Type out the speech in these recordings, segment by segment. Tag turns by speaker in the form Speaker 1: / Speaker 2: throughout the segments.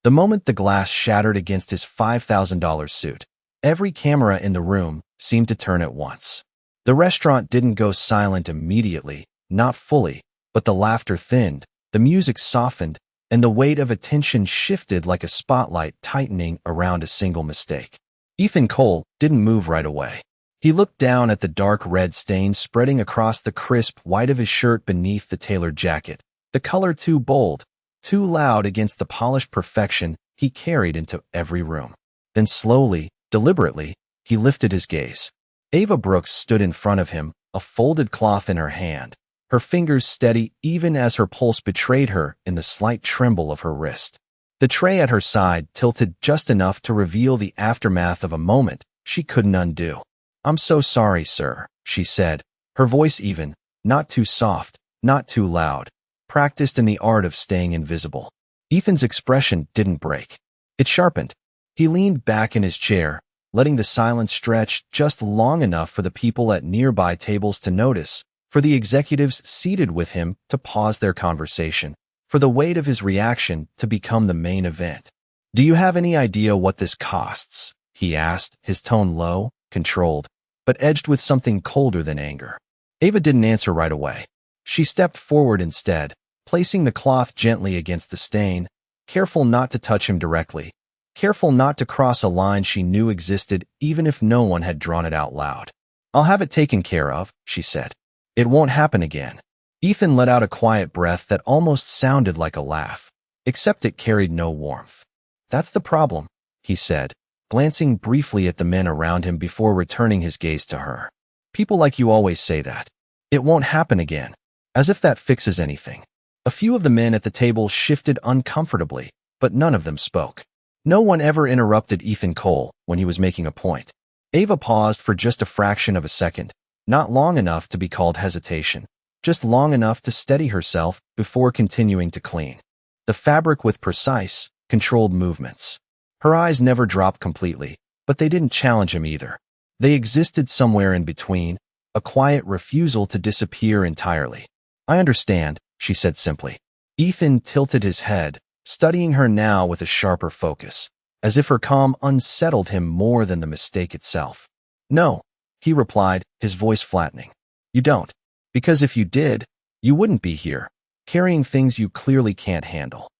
Speaker 1: The moment the glass shattered against his $5,000 suit, every camera in the room seemed to turn at once. The restaurant didn't go silent immediately, not fully, but the laughter thinned, the music softened, and the weight of attention shifted like a spotlight tightening around a single mistake. Ethan Cole didn't move right away. He looked down at the dark red stain spreading across the crisp white of his shirt beneath the tailored jacket, the color too bold, too loud against the polished perfection he carried into every room. Then slowly, deliberately, he lifted his gaze. Ava Brooks stood in front of him, a folded cloth in her hand, her fingers steady even as her pulse betrayed her in the slight tremble of her wrist. The tray at her side tilted just enough to reveal the aftermath of a moment she couldn't undo. "I'm so sorry, sir," she said, her voice even, not too soft, not too loud, practiced in the art of staying invisible. Ethan's expression didn't break. It sharpened. He leaned back in his chair, letting the silence stretch just long enough for the people at nearby tables to notice, for the executives seated with him to pause their conversation, for the weight of his reaction to become the main event. "Do you have any idea what this costs?" he asked, his tone low, controlled, but edged with something colder than anger. Ava didn't answer right away. She stepped forward instead, placing the cloth gently against the stain, careful not to touch him directly, careful not to cross a line she knew existed even if no one had drawn it out loud. "I'll have it taken care of," she said. "It won't happen again." Ethan let out a quiet breath that almost sounded like a laugh, except it carried no warmth. "That's the problem," he said, glancing briefly at the men around him before returning his gaze to her. "People like you always say that. It won't happen again. As if that fixes anything." A few of the men at the table shifted uncomfortably, but none of them spoke. No one ever interrupted Ethan Cole when he was making a point. Ava paused for just a fraction of a second, not long enough to be called hesitation, just long enough to steady herself before continuing to clean the fabric with precise, controlled movements. Her eyes never dropped completely, but they didn't challenge him either. They existed somewhere in between, a quiet refusal to disappear entirely. "I understand," she said simply. Ethan tilted his head, studying her now with a sharper focus, as if her calm unsettled him more than the mistake itself. "No," he replied, his voice flattening. "You don't. Because if you did, you wouldn't be here, carrying things you clearly can't handle."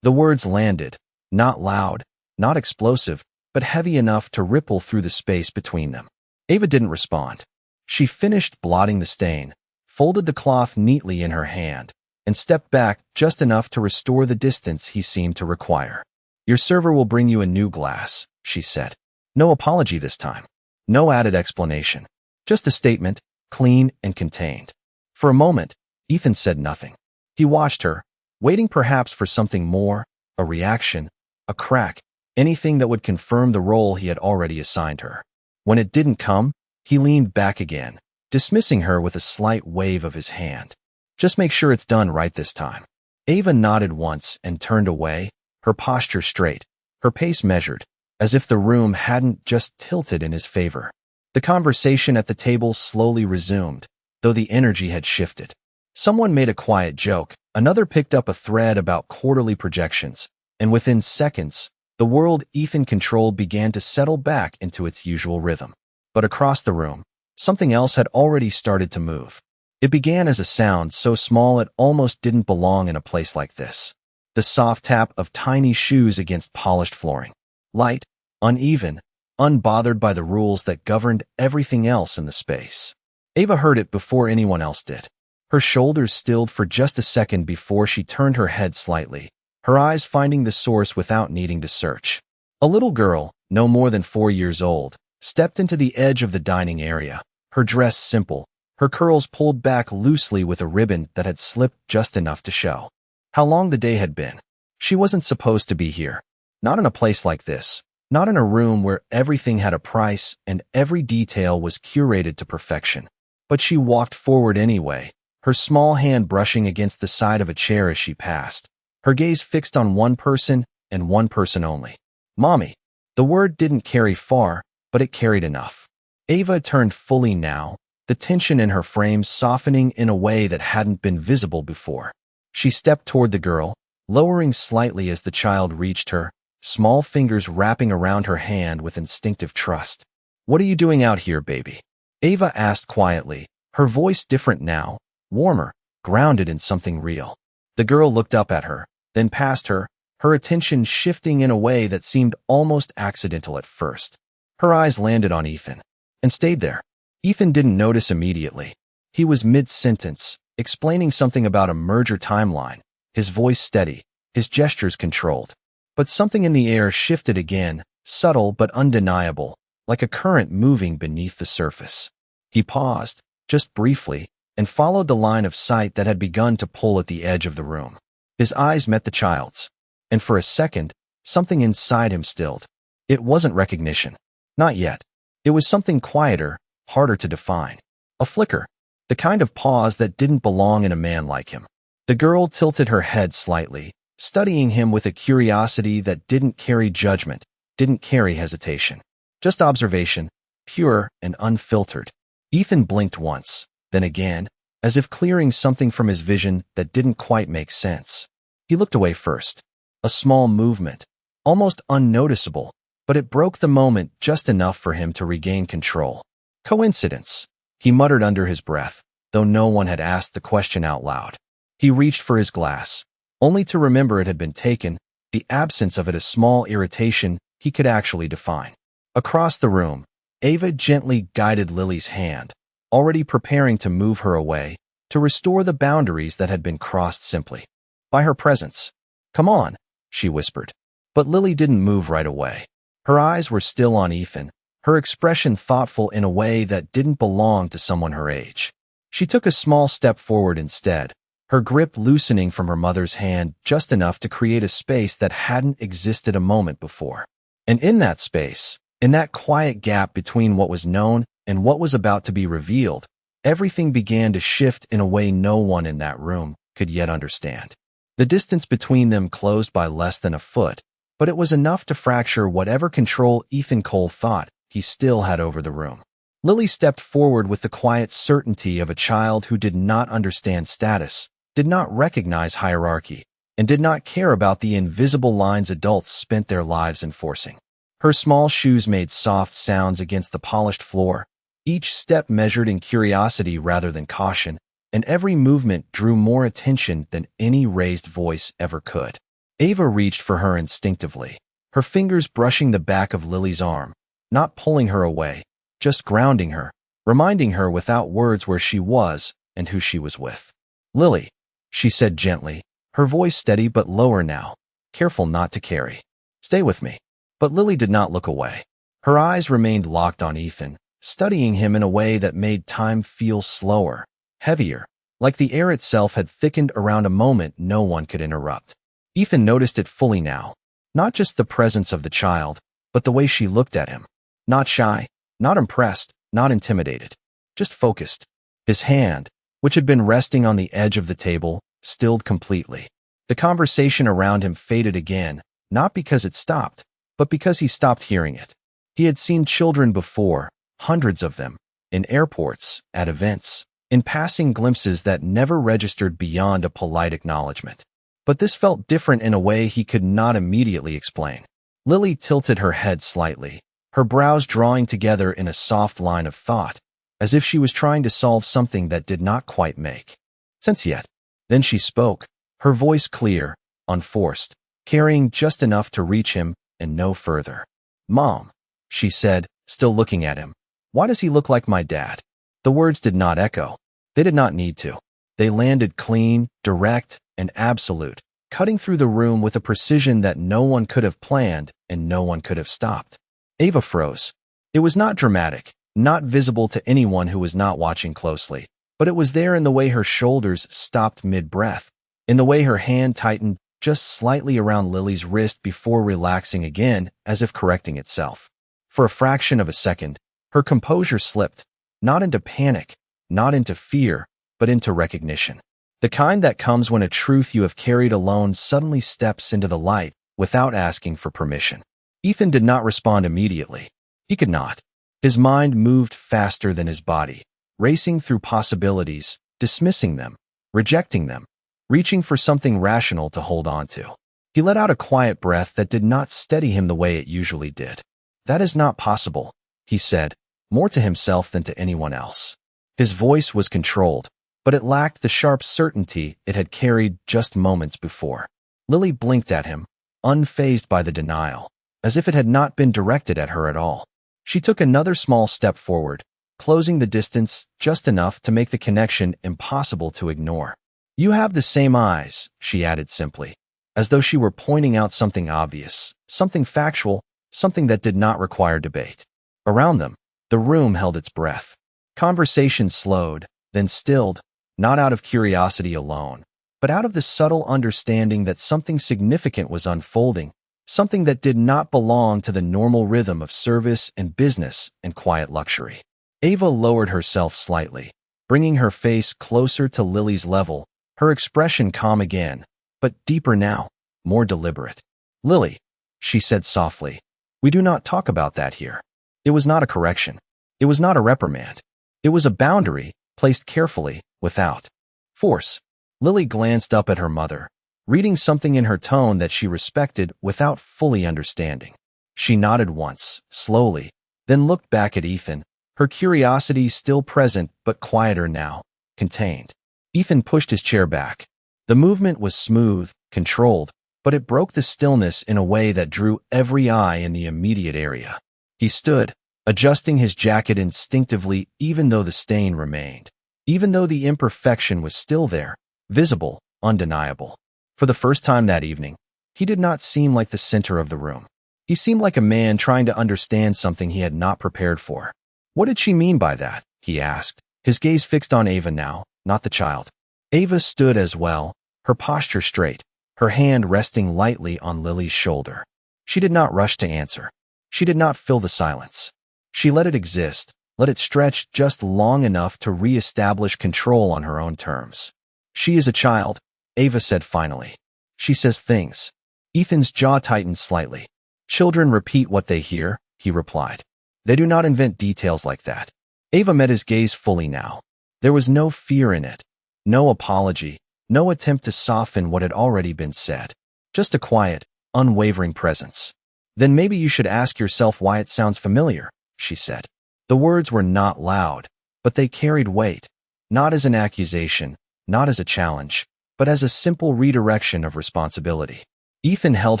Speaker 1: The words landed, not loud, not explosive, but heavy enough to ripple through the space between them. Ava didn't respond. She finished blotting the stain, folded the cloth neatly in her hand, and stepped back just enough to restore the distance he seemed to require. "Your server will bring you a new glass," she said. No apology this time. No added explanation. Just a statement, clean and contained. For a moment, Ethan said nothing. He watched her, waiting perhaps for something more, a reaction, a crack, anything that would confirm the role he had already assigned her. When it didn't come, he leaned back again, dismissing her with a slight wave of his hand. "Just make sure it's done right this time." Ava nodded once and turned away, her posture straight, her pace measured, as if the room hadn't just tilted in his favor. The conversation at the table slowly resumed, though the energy had shifted. Someone made a quiet joke, another picked up a thread about quarterly projections, and within seconds, the world Ethan controlled began to settle back into its usual rhythm. But across the room, something else had already started to move. It began as a sound so small it almost didn't belong in a place like this. The soft tap of tiny shoes against polished flooring. Light, uneven, unbothered by the rules that governed everything else in the space. Ava heard it before anyone else did. Her shoulders stilled for just a second before she turned her head slightly, her eyes finding the source without needing to search. A little girl, no more than 4 years old, stepped into the edge of the dining area, her dress simple, her curls pulled back loosely with a ribbon that had slipped just enough to show how long the day had been. She wasn't supposed to be here. Not in a place like this. Not in a room where everything had a price and every detail was curated to perfection. But she walked forward anyway, her small hand brushing against the side of a chair as she passed, her gaze fixed on one person and one person only. Mommy. The word didn't carry far, but it carried enough. Ava turned fully now, the tension in her frame softening in a way that hadn't been visible before. She stepped toward the girl, lowering slightly as the child reached her, small fingers wrapping around her hand with instinctive trust. "What are you doing out here, baby?" Ava asked quietly, her voice different now, warmer, grounded in something real. The girl looked up at her, then past her, her attention shifting in a way that seemed almost accidental at first. Her eyes landed on Ethan, and stayed there. Ethan didn't notice immediately. He was mid-sentence, explaining something about a merger timeline, his voice steady, his gestures controlled. But something in the air shifted again, subtle but undeniable, like a current moving beneath the surface. He paused, just briefly, and followed the line of sight that had begun to pull at the edge of the room. His eyes met the child's, and for a second, something inside him stilled. It wasn't recognition. Not yet. It was something quieter, harder to define. A flicker. The kind of pause that didn't belong in a man like him. The girl tilted her head slightly, studying him with a curiosity that didn't carry judgment, didn't carry hesitation. Just observation, pure and unfiltered. Ethan blinked once, then again, as if clearing something from his vision that didn't quite make sense. He looked away first. A small movement, almost unnoticeable, but it broke the moment just enough for him to regain control. Coincidence, he muttered under his breath, though no one had asked the question out loud. He reached for his glass, only to remember it had been taken, the absence of it a small irritation he could actually define. Across the room, Ava gently guided Lily's hand, already preparing to move her away, to restore the boundaries that had been crossed simply by her presence. "Come on," she whispered. But Lily didn't move right away. Her eyes were still on Ethan, her expression thoughtful in a way that didn't belong to someone her age. She took a small step forward instead, her grip loosening from her mother's hand just enough to create a space that hadn't existed a moment before. And in that space, in that quiet gap between what was known and what was about to be revealed, everything began to shift in a way no one in that room could yet understand. The distance between them closed by less than a foot, but it was enough to fracture whatever control Ethan Cole thought he still had over the room. Lily stepped forward with the quiet certainty of a child who did not understand status, did not recognize hierarchy, and did not care about the invisible lines adults spent their lives enforcing. Her small shoes made soft sounds against the polished floor, each step measured in curiosity rather than caution, and every movement drew more attention than any raised voice ever could. Ava reached for her instinctively, her fingers brushing the back of Lily's arm, not pulling her away, just grounding her, reminding her without words where she was and who she was with. "Lily," she said gently, her voice steady but lower now, careful not to carry. "Stay with me." But Lily did not look away. Her eyes remained locked on Ethan, studying him in a way that made time feel slower, heavier, like the air itself had thickened around a moment no one could interrupt. Ethan noticed it fully now, not just the presence of the child, but the way she looked at him. Not shy, not impressed, not intimidated, just focused. His hand, which had been resting on the edge of the table, stilled completely. The conversation around him faded again, not because it stopped, but because he stopped hearing it. He had seen children before, hundreds of them, in airports, at events, in passing glimpses that never registered beyond a polite acknowledgement. But this felt different in a way he could not immediately explain. Lily tilted her head slightly, her brows drawing together in a soft line of thought, as if she was trying to solve something that did not quite make sense yet. Then she spoke, her voice clear, unforced, carrying just enough to reach him and no further. "Mom," she said, still looking at him, "why does he look like my dad?" The words did not echo. They did not need to. They landed clean, direct, and absolute, cutting through the room with a precision that no one could have planned and no one could have stopped. Ava froze. It was not dramatic, not visible to anyone who was not watching closely, but it was there in the way her shoulders stopped mid-breath, in the way her hand tightened just slightly around Lily's wrist before relaxing again as if correcting itself. For a fraction of a second, her composure slipped, not into panic, not into fear, but into recognition. The kind that comes when a truth you have carried alone suddenly steps into the light without asking for permission. Ethan did not respond immediately. He could not. His mind moved faster than his body, racing through possibilities, dismissing them, rejecting them, reaching for something rational to hold on to. He let out a quiet breath that did not steady him the way it usually did. "That is not possible," he said, more to himself than to anyone else. His voice was controlled, but it lacked the sharp certainty it had carried just moments before. Lily blinked at him, unfazed by the denial, as if it had not been directed at her at all. She took another small step forward, closing the distance just enough to make the connection impossible to ignore. "You have the same eyes," she added simply, as though she were pointing out something obvious, something factual, something that did not require debate. Around them, the room held its breath. Conversation slowed, then stilled, not out of curiosity alone, but out of the subtle understanding that something significant was unfolding, something that did not belong to the normal rhythm of service and business and quiet luxury. Ava lowered herself slightly, bringing her face closer to Lily's level, her expression calm again, but deeper now, more deliberate. "Lily," she said softly, "we do not talk about that here." It was not a correction. It was not a reprimand. It was a boundary, placed carefully, without force. Lily glanced up at her mother, reading something in her tone that she respected without fully understanding. She nodded once, slowly, then looked back at Ethan, her curiosity still present but quieter now, contained. Ethan pushed his chair back. The movement was smooth, controlled, but it broke the stillness in a way that drew every eye in the immediate area. He stood, adjusting his jacket instinctively even though the stain remained, even though the imperfection was still there, visible, undeniable. For the first time that evening, he did not seem like the center of the room. He seemed like a man trying to understand something he had not prepared for. "What did she mean by that?" he asked, his gaze fixed on Ava now, not the child. Ava stood as well, her posture straight, her hand resting lightly on Lily's shoulder. She did not rush to answer. She did not fill the silence. She let it exist, let it stretch just long enough to re-establish control on her own terms. "She is a child," Ava said finally. "She says things." Ethan's jaw tightened slightly. "Children repeat what they hear," he replied. "They do not invent details like that." Ava met his gaze fully now. There was no fear in it, no apology, no attempt to soften what had already been said. Just a quiet, unwavering presence. "Then maybe you should ask yourself why it sounds familiar," she said. The words were not loud, but they carried weight, not as an accusation, not as a challenge, but as a simple redirection of responsibility. Ethan held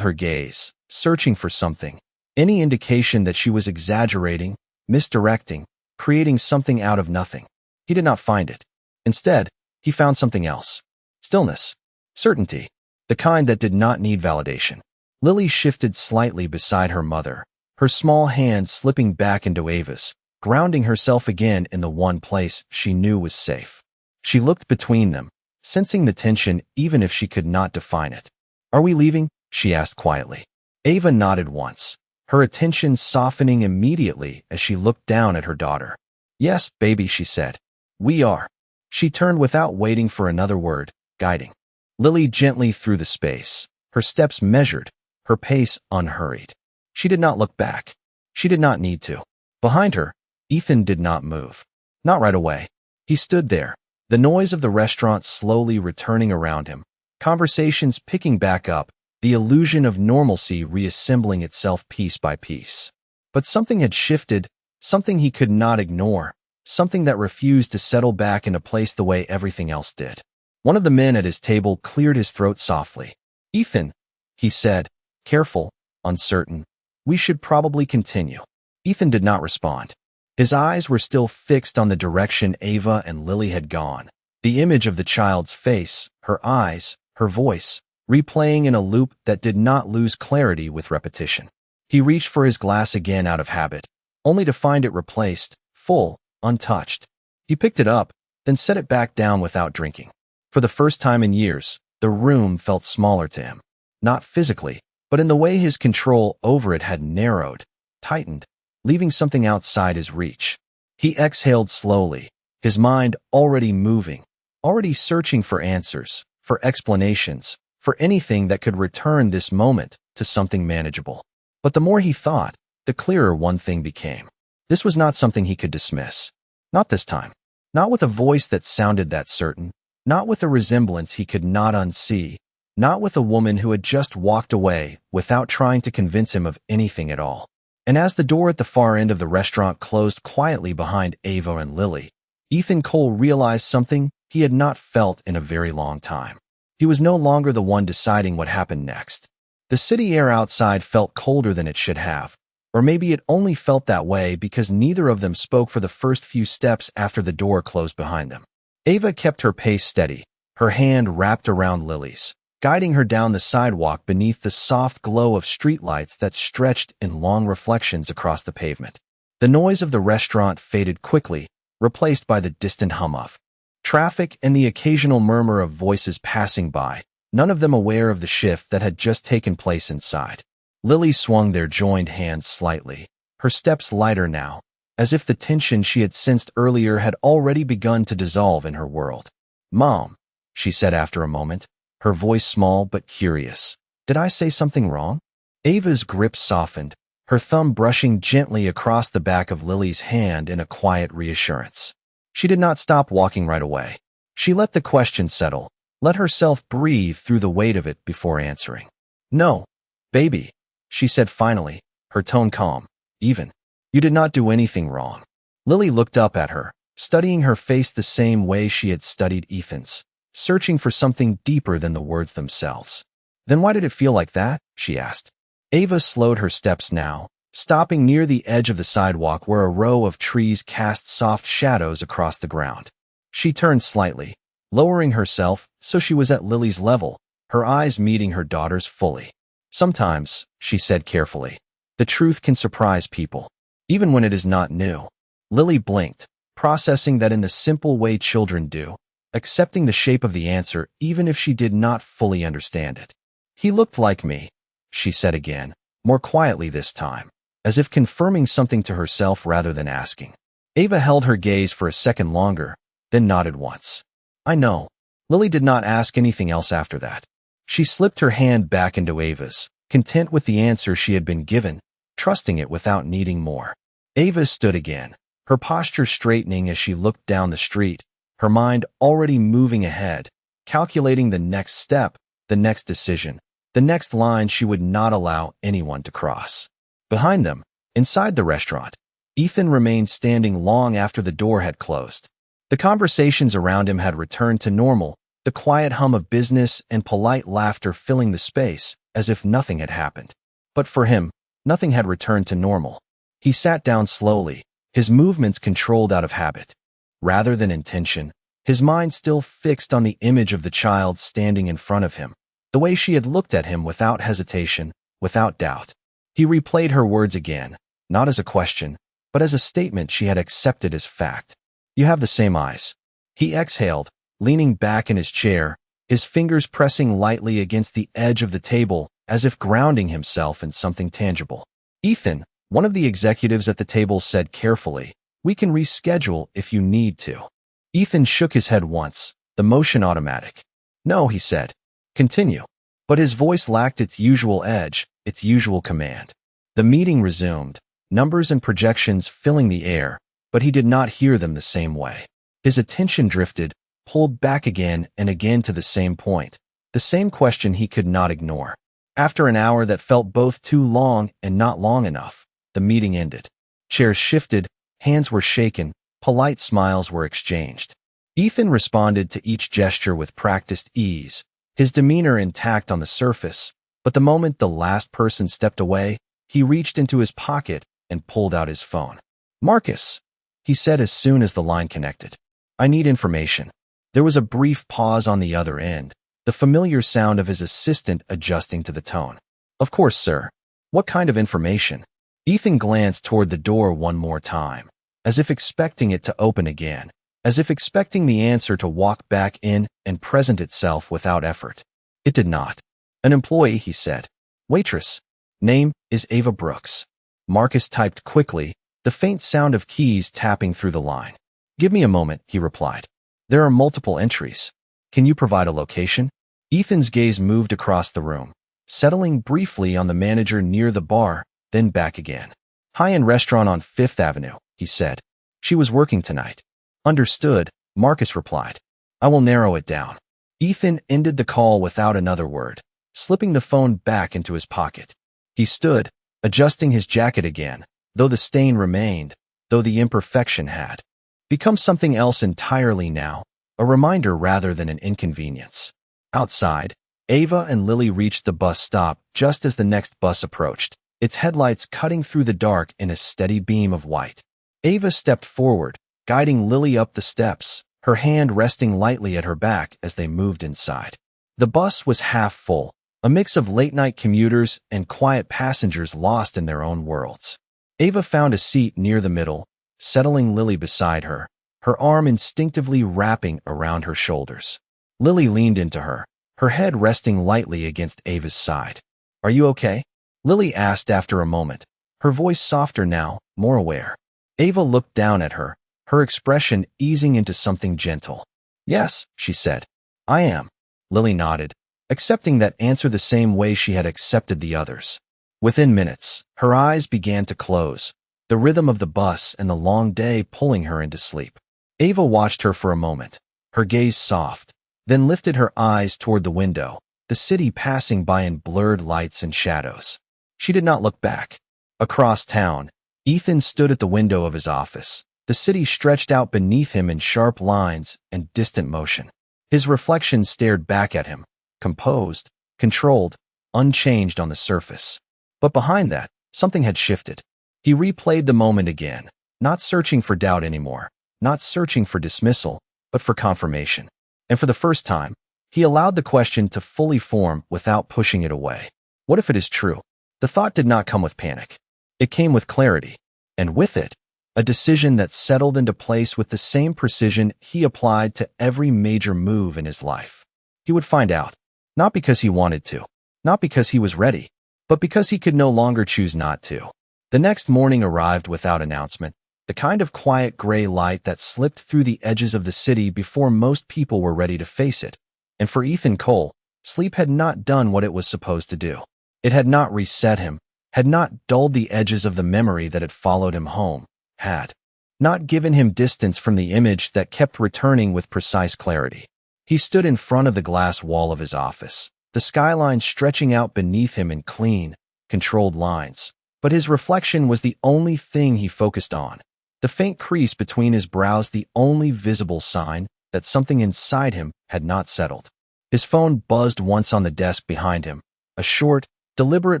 Speaker 1: her gaze, searching for something, any indication that she was exaggerating, misdirecting, creating something out of nothing. He did not find it. Instead, he found something else. Stillness. Certainty. The kind that did not need validation. Lily shifted slightly beside her mother, her small hand slipping back into Ava's, grounding herself again in the one place she knew was safe. She looked between them, sensing the tension even if she could not define it. "Are we leaving?" she asked quietly. Ava nodded once, her attention softening immediately as she looked down at her daughter. "Yes, baby," she said. "We are." She turned without waiting for another word, guiding Lily gently through the space, her steps measured, her pace unhurried. She did not look back. She did not need to. Behind her, Ethan did not move. Not right away. He stood there, the noise of the restaurant slowly returning around him, conversations picking back up, the illusion of normalcy reassembling itself piece by piece. But something had shifted, something he could not ignore, something that refused to settle back into place the way everything else did. One of the men at his table cleared his throat softly. "Ethan," he said, careful, uncertain, "we should probably continue." Ethan did not respond. His eyes were still fixed on the direction Ava and Lily had gone, the image of the child's face, her eyes, her voice, replaying in a loop that did not lose clarity with repetition. He reached for his glass again out of habit, only to find it replaced, full, untouched. He picked it up, then set it back down without drinking. For the first time in years, the room felt smaller to him. Not physically, but in the way his control over it had narrowed, tightened, leaving something outside his reach. He exhaled slowly, his mind already moving, already searching for answers, for explanations, for anything that could return this moment to something manageable. But the more he thought, the clearer one thing became. This was not something he could dismiss. Not this time. Not with a voice that sounded that certain. Not with a resemblance he could not unsee. not with a woman who had just walked away without trying to convince him of anything at all. And as the door at the far end of the restaurant closed quietly behind Ava and Lily, Ethan Cole realized something he had not felt in a very long time. He was no longer the one deciding what happened next. The city air outside felt colder than it should have, or maybe it only felt that way because neither of them spoke for the first few steps after the door closed behind them. Ava kept her pace steady, her hand wrapped around Lily's, guiding her down the sidewalk beneath the soft glow of streetlights that stretched in long reflections across the pavement. The noise of the restaurant faded quickly, replaced by the distant hum of traffic and the occasional murmur of voices passing by, none of them aware of the shift that had just taken place inside. Lily swung their joined hands slightly, her steps lighter now, as if the tension she had sensed earlier had already begun to dissolve in her world. "Mom," she said after a moment, her voice small but curious. "Did I say something wrong?" Ava's grip softened, her thumb brushing gently across the back of Lily's hand in a quiet reassurance. She did not stop walking right away. She let the question settle, let herself breathe through the weight of it before answering. "No, baby," she said finally, her tone calm. "Even. You did not do anything wrong." Lily looked up at her, studying her face the same way she had studied Ethan's, searching for something deeper than the words themselves. "Then why did it feel like that?" she asked. Ava slowed her steps now, stopping near the edge of the sidewalk where a row of trees cast soft shadows across the ground. She turned slightly, lowering herself so she was at Lily's level, her eyes meeting her daughter's fully. "Sometimes," she said carefully, "the truth can surprise people, even when it is not new." Lily blinked, processing that in the simple way children do, accepting the shape of the answer even if she did not fully understand it. "He looked like me," she said again, more quietly this time, as if confirming something to herself rather than asking. Ava held her gaze for a second longer, then nodded once. "I know." Lily did not ask anything else after that. She slipped her hand back into Ava's, content with the answer she had been given, trusting it without needing more. Ava stood again, her posture straightening as she looked down the street, her mind already moving ahead, calculating the next step, the next decision, the next line she would not allow anyone to cross. Behind them, inside the restaurant, Ethan remained standing long after the door had closed. The conversations around him had returned to normal, the quiet hum of business and polite laughter filling the space, as if nothing had happened. But for him, nothing had returned to normal. He sat down slowly, his movements controlled out of habit. Rather than intention, his mind still fixed on the image of the child standing in front of him, the way she had looked at him without hesitation, without doubt. He replayed her words again, not as a question, but as a statement she had accepted as fact. "You have the same eyes." He exhaled, leaning back in his chair, his fingers pressing lightly against the edge of the table as if grounding himself in something tangible. "Ethan," one of the executives at the table said carefully, "we can reschedule if you need to." Ethan shook his head once, the motion automatic. "No," he said. "Continue." But his voice lacked its usual edge, its usual command. The meeting resumed, numbers and projections filling the air, but he did not hear them the same way. His attention drifted, pulled back again and again to the same point, the same question he could not ignore. After an hour that felt both too long and not long enough, the meeting ended. Chairs shifted, hands were shaken, polite smiles were exchanged. Ethan responded to each gesture with practiced ease, his demeanor intact on the surface, but the moment the last person stepped away, he reached into his pocket and pulled out his phone. "Marcus," he said as soon as the line connected. "I need information." There was a brief pause on the other end, the familiar sound of his assistant adjusting to the tone. "Of course, sir. What kind of information?" Ethan glanced toward the door one more time, as if expecting it to open again, as if expecting the answer to walk back in and present itself without effort. It did not. "An employee," he said. "Waitress. Name is Ava Brooks." Marcus typed quickly, the faint sound of keys tapping through the line. "Give me a moment," he replied. "There are multiple entries. Can you provide a location?" Ethan's gaze moved across the room, settling briefly on the manager near the bar, then back again. "High-end restaurant on Fifth Avenue," he said. "She was working tonight." "Understood," Marcus replied. "I will narrow it down." Ethan ended the call without another word, slipping the phone back into his pocket. He stood, adjusting his jacket again, though the stain remained, though the imperfection had become something else entirely now, a reminder rather than an inconvenience. Outside, Ava and Lily reached the bus stop just as the next bus approached, its headlights cutting through the dark in a steady beam of white. Ava stepped forward, guiding Lily up the steps, her hand resting lightly at her back as they moved inside. The bus was half full, a mix of late-night commuters and quiet passengers lost in their own worlds. Ava found a seat near the middle, settling Lily beside her, her arm instinctively wrapping around her shoulders. Lily leaned into her, her head resting lightly against Ava's side. "Are you okay?" Lily asked after a moment, her voice softer now, more aware. Ava looked down at her, her expression easing into something gentle. "Yes," she said. "I am." Lily nodded, accepting that answer the same way she had accepted the others. Within minutes, her eyes began to close, the rhythm of the bus and the long day pulling her into sleep. Ava watched her for a moment, her gaze soft, then lifted her eyes toward the window, the city passing by in blurred lights and shadows. She did not look back. Across town, Ethan stood at the window of his office, the city stretched out beneath him in sharp lines and distant motion. His reflection stared back at him, composed, controlled, unchanged on the surface. But behind that, something had shifted. He replayed the moment again, not searching for doubt anymore, not searching for dismissal, but for confirmation. And for the first time, he allowed the question to fully form without pushing it away. What if it is true? The thought did not come with panic. It came with clarity, and with it, a decision that settled into place with the same precision he applied to every major move in his life. He would find out, not because he wanted to, not because he was ready, but because he could no longer choose not to. The next morning arrived without announcement, the kind of quiet gray light that slipped through the edges of the city before most people were ready to face it. And for Ethan Cole, sleep had not done what it was supposed to do. It had not reset him, had not dulled the edges of the memory that had followed him home, had not given him distance from the image that kept returning with precise clarity. He stood in front of the glass wall of his office, the skyline stretching out beneath him in clean, controlled lines. But his reflection was the only thing he focused on. The faint crease between his brows the only visible sign that something inside him had not settled. His phone buzzed once on the desk behind him, a short, deliberate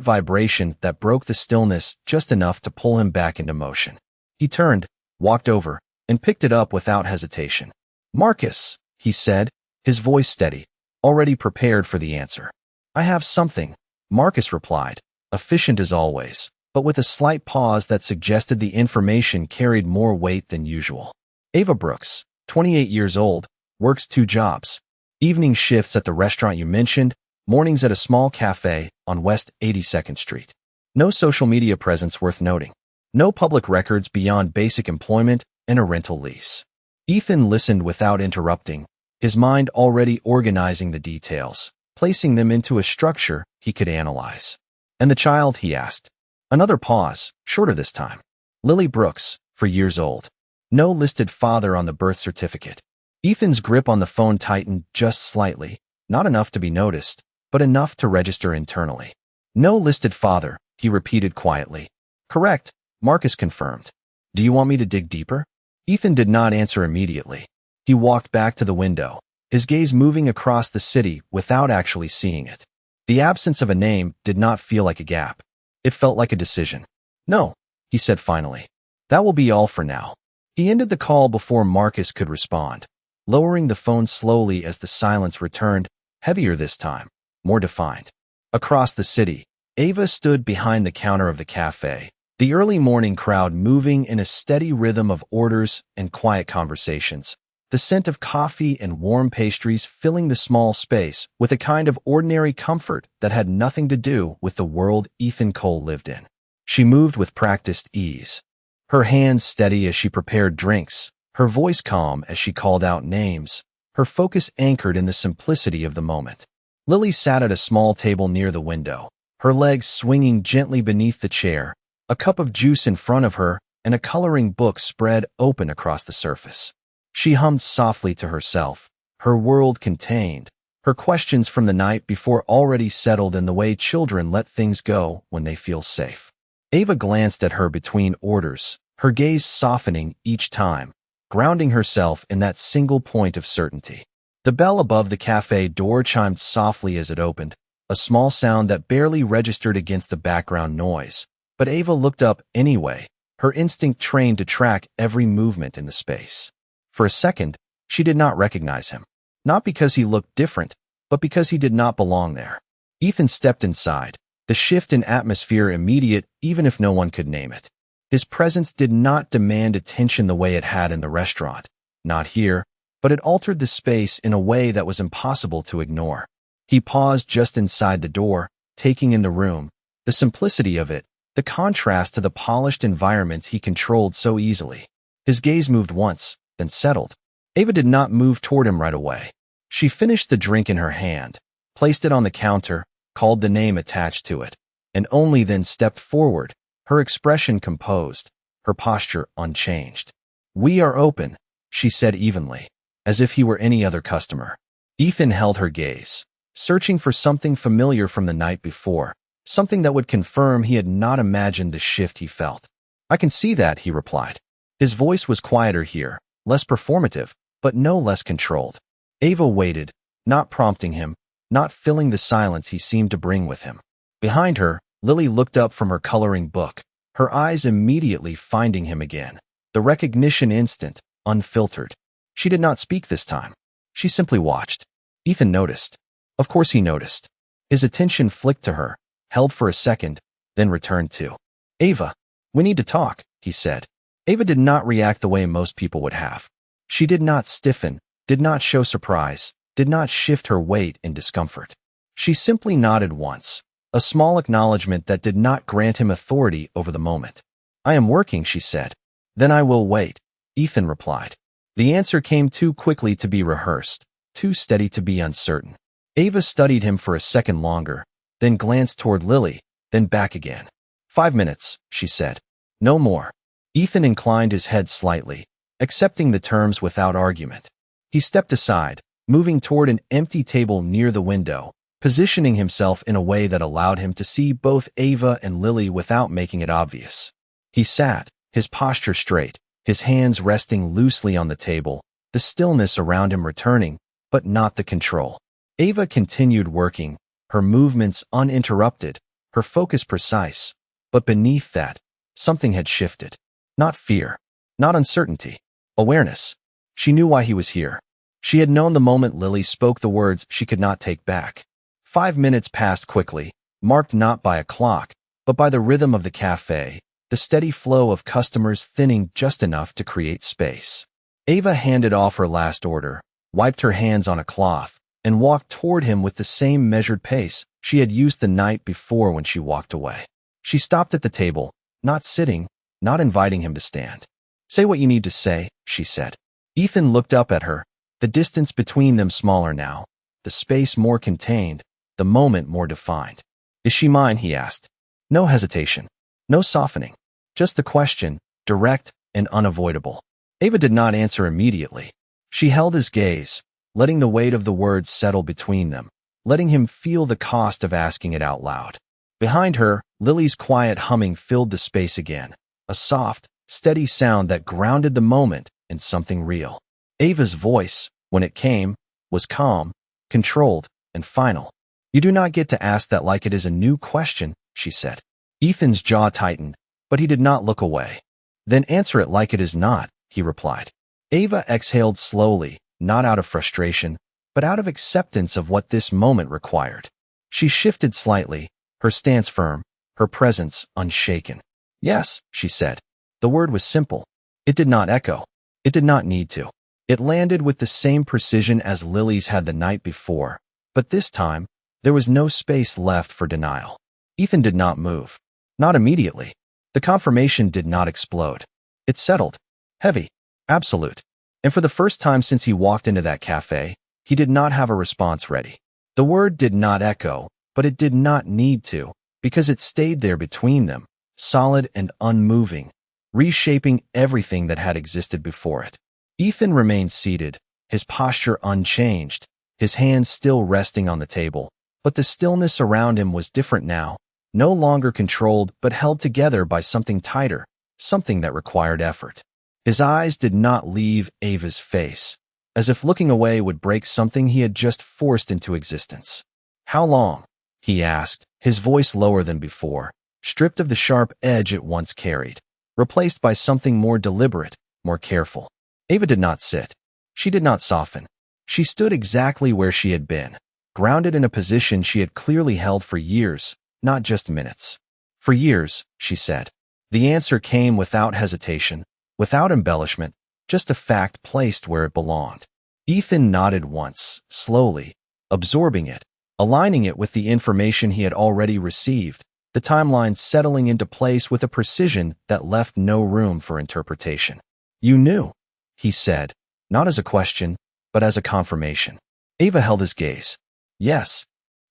Speaker 1: vibration that broke the stillness just enough to pull him back into motion. He turned, walked over, and picked it up without hesitation. "Marcus," he said, his voice steady, already prepared for the answer. "I have something," Marcus replied, efficient as always, but with a slight pause that suggested the information carried more weight than usual. "Ava Brooks, 28 years old, works 2 jobs. Evening shifts at the restaurant you mentioned, mornings at a small café on West 82nd Street. No social media presence worth noting. No public records beyond basic employment and a rental lease." Ethan listened without interrupting, his mind already organizing the details, placing them into a structure he could analyze. "And the child?" he asked. Another pause, shorter this time. "Lily Brooks, 4 years old. No listed father on the birth certificate." Ethan's grip on the phone tightened just slightly, not enough to be noticed, but enough to register internally. "No listed father," he repeated quietly. "Correct," Marcus confirmed. "Do you want me to dig deeper?" Ethan did not answer immediately. He walked back to the window, his gaze moving across the city without actually seeing it. The absence of a name did not feel like a gap. It felt like a decision. "No," he said finally. "That will be all for now." He ended the call before Marcus could respond, lowering the phone slowly as the silence returned, heavier this time, more defined. Across the city, Ava stood behind the counter of the cafe, the early morning crowd moving in a steady rhythm of orders and quiet conversations, the scent of coffee and warm pastries filling the small space with a kind of ordinary comfort that had nothing to do with the world Ethan Cole lived in. She moved with practiced ease, her hands steady as she prepared drinks, her voice calm as she called out names, her focus anchored in the simplicity of the moment. Lily sat at a small table near the window, her legs swinging gently beneath the chair, a cup of juice in front of her, and a coloring book spread open across the surface. She hummed softly to herself, her world contained, Her questions from the night before already settled in the way children let things go when they feel safe. Ava glanced at her between orders, her gaze softening each time, grounding herself in that single point of certainty. The bell above the cafe door chimed softly as it opened, a small sound that barely registered against the background noise. But Ava looked up anyway, her instinct trained to track every movement in the space. For a second, she did not recognize him. Not because he looked different, but because he did not belong there. Ethan stepped inside, the shift in atmosphere immediate even if no one could name it. His presence did not demand attention the way it had in the restaurant. Not here, but it altered the space in a way that was impossible to ignore. He paused just inside the door, taking in the room, the simplicity of it, the contrast to the polished environments he controlled so easily. His gaze moved once, then settled. Ava did not move toward him right away. She finished the drink in her hand, placed it on the counter, called the name attached to it, and only then stepped forward, her expression composed, her posture unchanged. "We are open," she said evenly, as if he were any other customer. Ethan held her gaze, searching for something familiar from the night before, something that would confirm he had not imagined the shift he felt. "I can see that," he replied. His voice was quieter here, less performative, but no less controlled. Ava waited, not prompting him, not filling the silence he seemed to bring with him. Behind her, Lily looked up from her coloring book, her eyes immediately finding him again. The recognition instant, unfiltered. She did not speak this time. She simply watched. Ethan noticed. Of course he noticed. His attention flicked to her, held for a second, then returned to. "Ava, we need to talk," he said. Ava did not react the way most people would have. She did not stiffen, did not show surprise, did not shift her weight in discomfort. She simply nodded once, a small acknowledgement that did not grant him authority over the moment. "I am working," she said. "Then I will wait," Ethan replied. The answer came too quickly to be rehearsed, too steady to be uncertain. Ava studied him for a second longer, then glanced toward Lily, then back again. 5 minutes, she said. No more. Ethan inclined his head slightly, accepting the terms without argument. He stepped aside, moving toward an empty table near the window, positioning himself in a way that allowed him to see both Ava and Lily without making it obvious. He sat, his posture straight, his hands resting loosely on the table, the stillness around him returning, but not the control. Ava continued working, her movements uninterrupted, her focus precise, but beneath that, something had shifted. Not fear, not uncertainty, awareness. She knew why he was here. She had known the moment Lily spoke the words she could not take back. 5 minutes passed quickly, marked not by a clock, but by the rhythm of the cafe, the steady flow of customers thinning just enough to create space. Ava handed off her last order, wiped her hands on a cloth, and walked toward him with the same measured pace she had used the night before when she walked away. She stopped at the table, not sitting, not inviting him to stand. "Say what you need to say," she said. Ethan looked up at her, the distance between them smaller now, the space more contained, the moment more defined. "Is she mine?" he asked. No hesitation, no softening, just the question, direct and unavoidable. Ava did not answer immediately. She held his gaze, letting the weight of the words settle between them, letting him feel the cost of asking it out loud. Behind her, Lily's quiet humming filled the space again, a soft, steady sound that grounded the moment in something real. Ava's voice, when it came, was calm, controlled, and final. "You do not get to ask that like it is a new question," she said. Ethan's jaw tightened, but he did not look away. "Then answer it like it is not," he replied. Ava exhaled slowly, not out of frustration, but out of acceptance of what this moment required. She shifted slightly, her stance firm, her presence unshaken. "Yes," she said. The word was simple. It did not echo. It did not need to. It landed with the same precision as Lily's had the night before, but this time, there was no space left for denial. Ethan did not move. Not immediately. The confirmation did not explode. It settled. Heavy. Absolute. And for the first time since he walked into that cafe, he did not have a response ready. The word did not echo, but it did not need to, because it stayed there between them, solid and unmoving, reshaping everything that had existed before it. Ethan remained seated, his posture unchanged, his hands still resting on the table, but the stillness around him was different now, no longer controlled but held together by something tighter, something that required effort. His eyes did not leave Ava's face, as if looking away would break something he had just forced into existence. "How long?" he asked, his voice lower than before, stripped of the sharp edge it once carried, replaced by something more deliberate, more careful. Ava did not sit. She did not soften. She stood exactly where she had been, grounded in a position she had clearly held for years, not just minutes. "For years," she said. The answer came without hesitation, without embellishment, just a fact placed where it belonged. Ethan nodded once, slowly, absorbing it, aligning it with the information he had already received, the timeline settling into place with a precision that left no room for interpretation. "You knew," he said, not as a question, but as a confirmation. Ava held his gaze. Yes.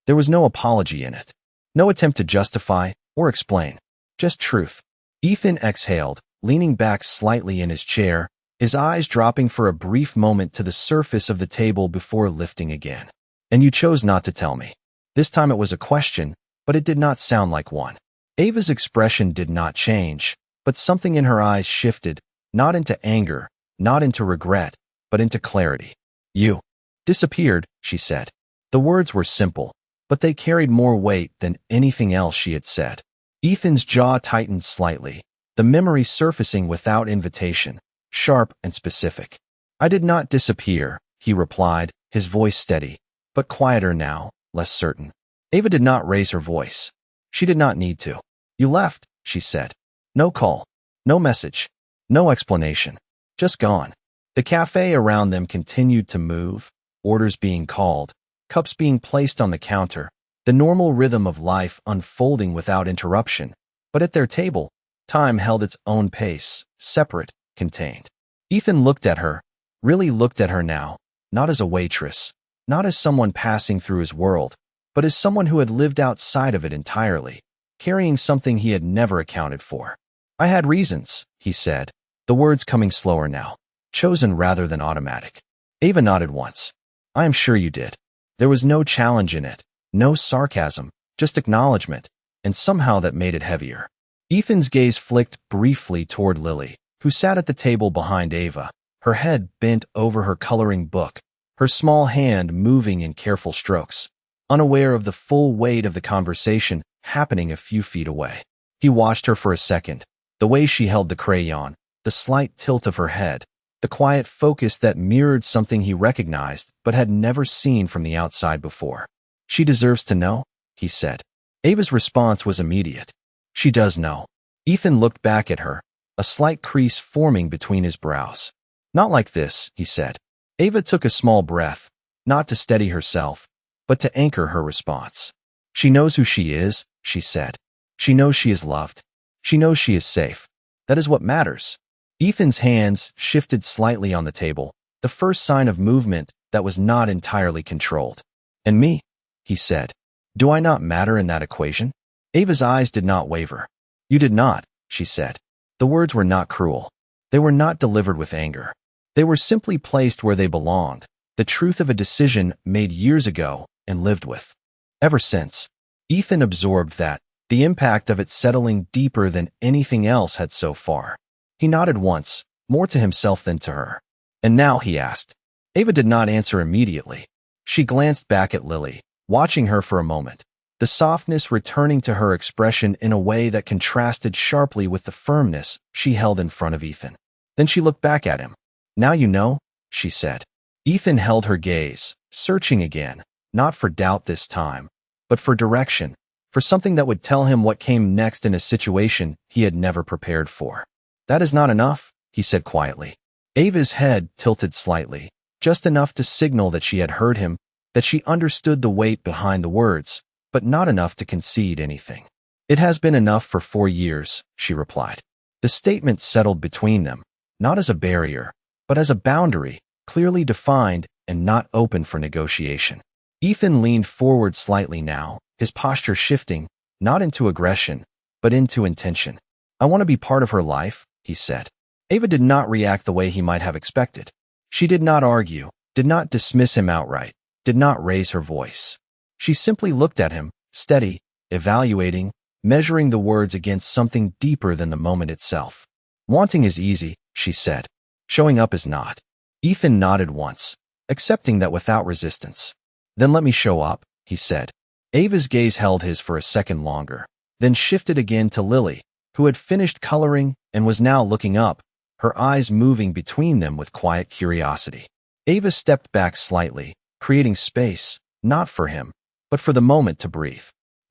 Speaker 1: There was no apology in it. No attempt to justify or explain. Just truth. Ethan exhaled, leaning back slightly in his chair, his eyes dropping for a brief moment to the surface of the table before lifting again. "And you chose not to tell me." This time it was a question, but it did not sound like one. Ava's expression did not change, but something in her eyes shifted, not into anger, not into regret, but into clarity. "You disappeared," she said. The words were simple, but they carried more weight than anything else she had said. Ethan's jaw tightened slightly, the memory surfacing without invitation, sharp and specific. "I did not disappear," he replied, his voice steady, but quieter now, less certain. Ava did not raise her voice. She did not need to. "You left," she said. "No call, no message, no explanation. Just gone." The cafe around them continued to move, orders being called, cups being placed on the counter, the normal rhythm of life unfolding without interruption. But at their table, time held its own pace, separate, contained. Ethan looked at her, really looked at her now, not as a waitress, not as someone passing through his world, but as someone who had lived outside of it entirely, carrying something he had never accounted for. "I had reasons," he said, the words coming slower now, chosen rather than automatic. Ava nodded once. "I am sure you did." There was no challenge in it, no sarcasm, just acknowledgement, and somehow that made it heavier. Ethan's gaze flicked briefly toward Lily, who sat at the table behind Ava, her head bent over her coloring book, her small hand moving in careful strokes, unaware of the full weight of the conversation happening a few feet away. He watched her for a second, the way she held the crayon, the slight tilt of her head, the quiet focus that mirrored something he recognized but had never seen from the outside before. "She deserves to know," he said. Ava's response was immediate. "She does know." Ethan looked back at her, a slight crease forming between his brows. "Not like this," he said. Ava took a small breath, not to steady herself, but to anchor her response. "She knows who she is," she said. "She knows she is loved. She knows she is safe. That is what matters." Ethan's hands shifted slightly on the table, the first sign of movement that was not entirely controlled. "And me?" he said. "Do I not matter in that equation?" Ava's eyes did not waver. "You did not," she said. The words were not cruel. They were not delivered with anger. They were simply placed where they belonged, the truth of a decision made years ago and lived with. Ever since, Ethan absorbed that, the impact of it settling deeper than anything else had so far. He nodded once, more to himself than to her. "And now?" he asked. Ava did not answer immediately. She glanced back at Lily, watching her for a moment, the softness returning to her expression in a way that contrasted sharply with the firmness she held in front of Ethan. Then she looked back at him. "Now you know," she said. Ethan held her gaze, searching again, not for doubt this time, but for direction, for something that would tell him what came next in a situation he had never prepared for. "That is not enough," he said quietly. Ava's head tilted slightly, just enough to signal that she had heard him, that she understood the weight behind the words, but not enough to concede anything. "It has been enough for 4 years," she replied. The statement settled between them, not as a barrier, but as a boundary, clearly defined and not open for negotiation. Ethan leaned forward slightly now, his posture shifting, not into aggression, but into intention. "I want to be part of her life," he said. Ava did not react the way he might have expected. She did not argue, did not dismiss him outright, did not raise her voice. She simply looked at him, steady, evaluating, measuring the words against something deeper than the moment itself. Wanting is easy, she said. Showing up is not. Ethan nodded once, accepting that without resistance. Then let me show up, he said. Ava's gaze held his for a second longer, then shifted again to Lily, who had finished coloring and was now looking up, her eyes moving between them with quiet curiosity. Ava stepped back slightly, creating space, not for him, but for the moment to breathe.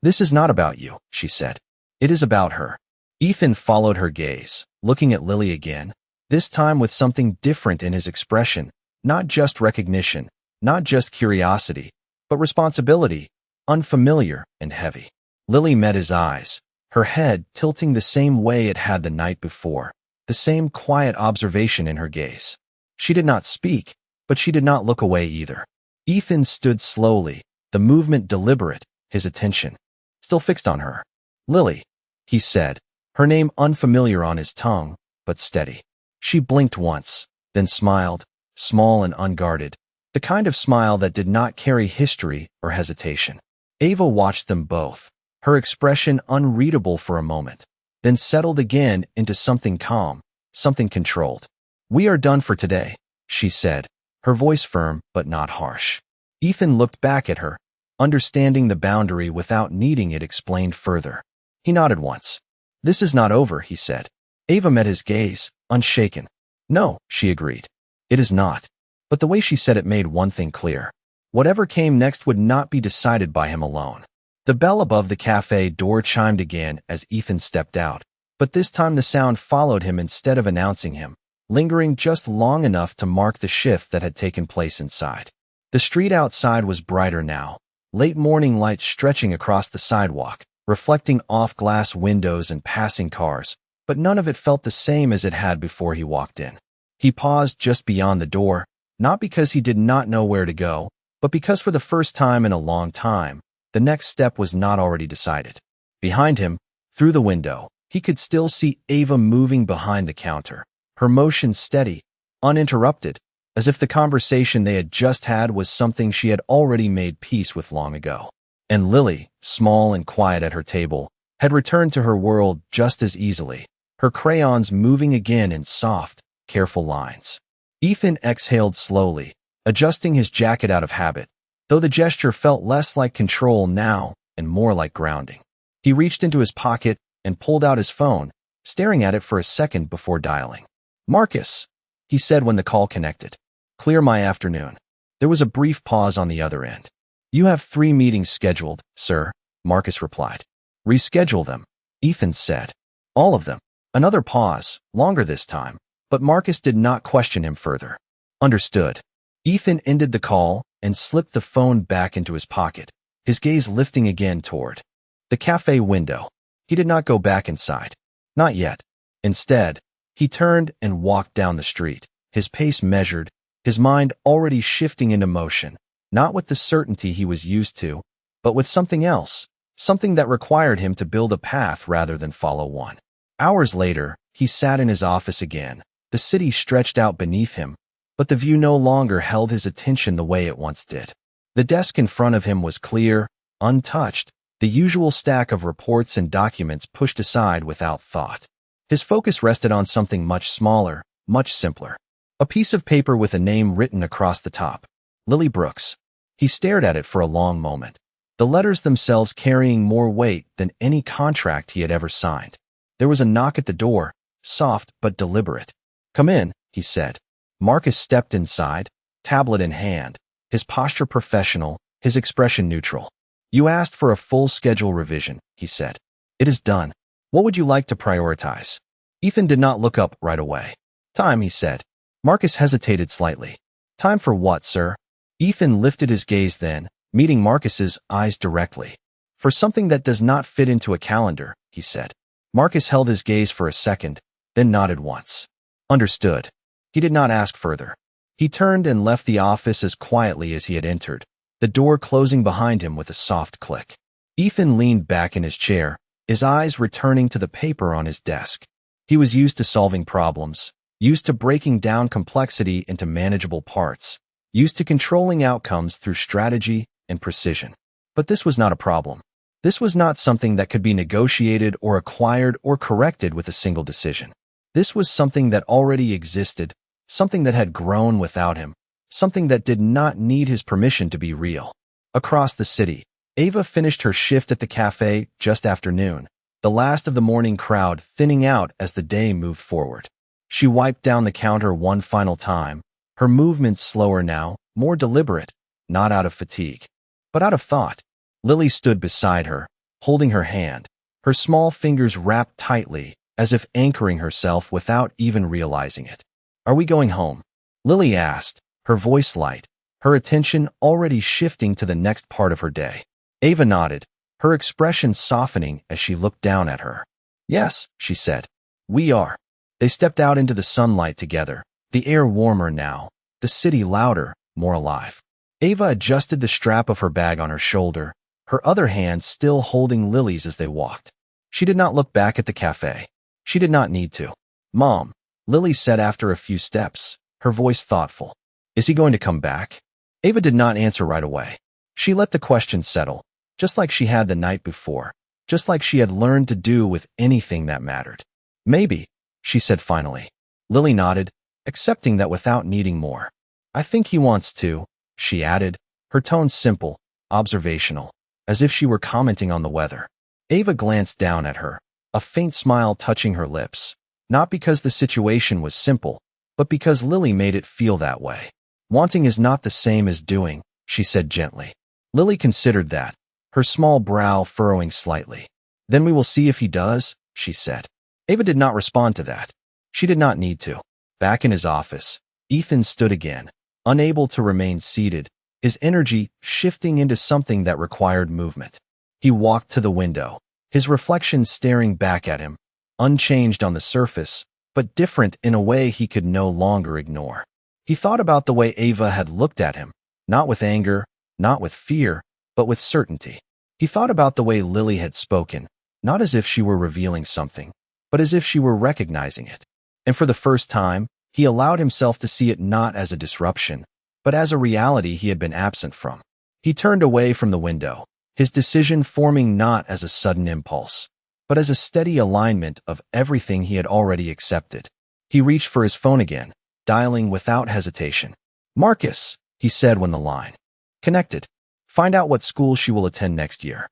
Speaker 1: This is not about you, she said. It is about her. Ethan followed her gaze, looking at Lily again, this time with something different in his expression, not just recognition, not just curiosity, but responsibility, unfamiliar and heavy. Lily met his eyes, her head tilting the same way it had the night before, the same quiet observation in her gaze. She did not speak, but she did not look away either. Ethan stood slowly, the movement deliberate, his attention still fixed on her. Lily, he said, her name unfamiliar on his tongue, but steady. She blinked once, then smiled, small and unguarded, the kind of smile that did not carry history or hesitation. Ava watched them both, her expression unreadable for a moment, then settled again into something calm, something controlled. We are done for today, she said, her voice firm but not harsh. Ethan looked back at her, understanding the boundary without needing it explained further. He nodded once. This is not over, he said. Ava met his gaze, unshaken. No, she agreed. It is not. But the way she said it made one thing clear. Whatever came next would not be decided by him alone. The bell above the cafe door chimed again as Ethan stepped out, but this time the sound followed him instead of announcing him, lingering just long enough to mark the shift that had taken place inside. The street outside was brighter now, late morning lights stretching across the sidewalk, reflecting off glass windows and passing cars, but none of it felt the same as it had before he walked in. He paused just beyond the door, not because he did not know where to go, but because for the first time in a long time, the next step was not already decided. Behind him, through the window, he could still see Ava moving behind the counter, her motion steady, uninterrupted, as if the conversation they had just had was something she had already made peace with long ago. And Lily, small and quiet at her table, had returned to her world just as easily, her crayons moving again in soft, careful lines. Ethan exhaled slowly, adjusting his jacket out of habit, though the gesture felt less like control now and more like grounding. He reached into his pocket and pulled out his phone, staring at it for a second before dialing. Marcus, he said when the call connected. Clear my afternoon. There was a brief pause on the other end. You have 3 meetings scheduled, sir, Marcus replied. Reschedule them, Ethan said. All of them. Another pause, longer this time, but Marcus did not question him further. Understood. Ethan ended the call and slipped the phone back into his pocket, his gaze lifting again toward the cafe window. He did not go back inside. Not yet. Instead, he turned and walked down the street, his pace measured, his mind already shifting into motion, not with the certainty he was used to, but with something else, something that required him to build a path rather than follow one. Hours later, he sat in his office again, the city stretched out beneath him, but the view no longer held his attention the way it once did. The desk in front of him was clear, untouched, the usual stack of reports and documents pushed aside without thought. His focus rested on something much smaller, much simpler. A piece of paper with a name written across the top. Lily Brooks. He stared at it for a long moment, the letters themselves carrying more weight than any contract he had ever signed. There was a knock at the door, soft but deliberate. Come in, he said. Marcus stepped inside, tablet in hand, his posture professional, his expression neutral. You asked for a full schedule revision, he said. It is done. What would you like to prioritize? Ethan did not look up right away. Time, he said. Marcus hesitated slightly. Time for what, sir? Ethan lifted his gaze then, meeting Marcus's eyes directly. For something that does not fit into a calendar, he said. Marcus held his gaze for a second, then nodded once. Understood. He did not ask further. He turned and left the office as quietly as he had entered, the door closing behind him with a soft click. Ethan leaned back in his chair, his eyes returning to the paper on his desk. He was used to solving problems, used to breaking down complexity into manageable parts, used to controlling outcomes through strategy and precision. But this was not a problem. This was not something that could be negotiated or acquired or corrected with a single decision. This was something that already existed, something that had grown without him, something that did not need his permission to be real. Across the city, Ava finished her shift at the cafe just after noon, the last of the morning crowd thinning out as the day moved forward. She wiped down the counter one final time, her movements slower now, more deliberate, not out of fatigue, but out of thought. Lily stood beside her, holding her hand, her small fingers wrapped tightly, as if anchoring herself without even realizing it. "Are we going home?" Lily asked, her voice light, her attention already shifting to the next part of her day. Ava nodded, her expression softening as she looked down at her. "Yes," she said. "We are." They stepped out into the sunlight together, the air warmer now, the city louder, more alive. Ava adjusted the strap of her bag on her shoulder, her other hand still holding Lily's as they walked. She did not look back at the cafe. She did not need to. "Mom," Lily said after a few steps, her voice thoughtful. "Is he going to come back?" Ava did not answer right away. She let the question settle, just like she had the night before, just like she had learned to do with anything that mattered. "Maybe," she said finally. Lily nodded, accepting that without needing more. "I think he wants to," she added, her tone simple, observational, as if she were commenting on the weather. Ava glanced down at her, a faint smile touching her lips, not because the situation was simple, but because Lily made it feel that way. "Wanting is not the same as doing," she said gently. Lily considered that, her small brow furrowing slightly. "Then we will see if he does," she said. Ava did not respond to that. She did not need to. Back in his office, Ethan stood again, unable to remain seated, his energy shifting into something that required movement. He walked to the window, his reflection staring back at him, unchanged on the surface, but different in a way he could no longer ignore. He thought about the way Ava had looked at him, not with anger, not with fear, but with certainty. He thought about the way Lily had spoken, not as if she were revealing something, but as if she were recognizing it. And for the first time, he allowed himself to see it not as a disruption, but as a reality he had been absent from. He turned away from the window, his decision forming not as a sudden impulse, but as a steady alignment of everything he had already accepted. He reached for his phone again, dialing without hesitation. "Marcus," he said when the line connected. "Find out what school she will attend next year."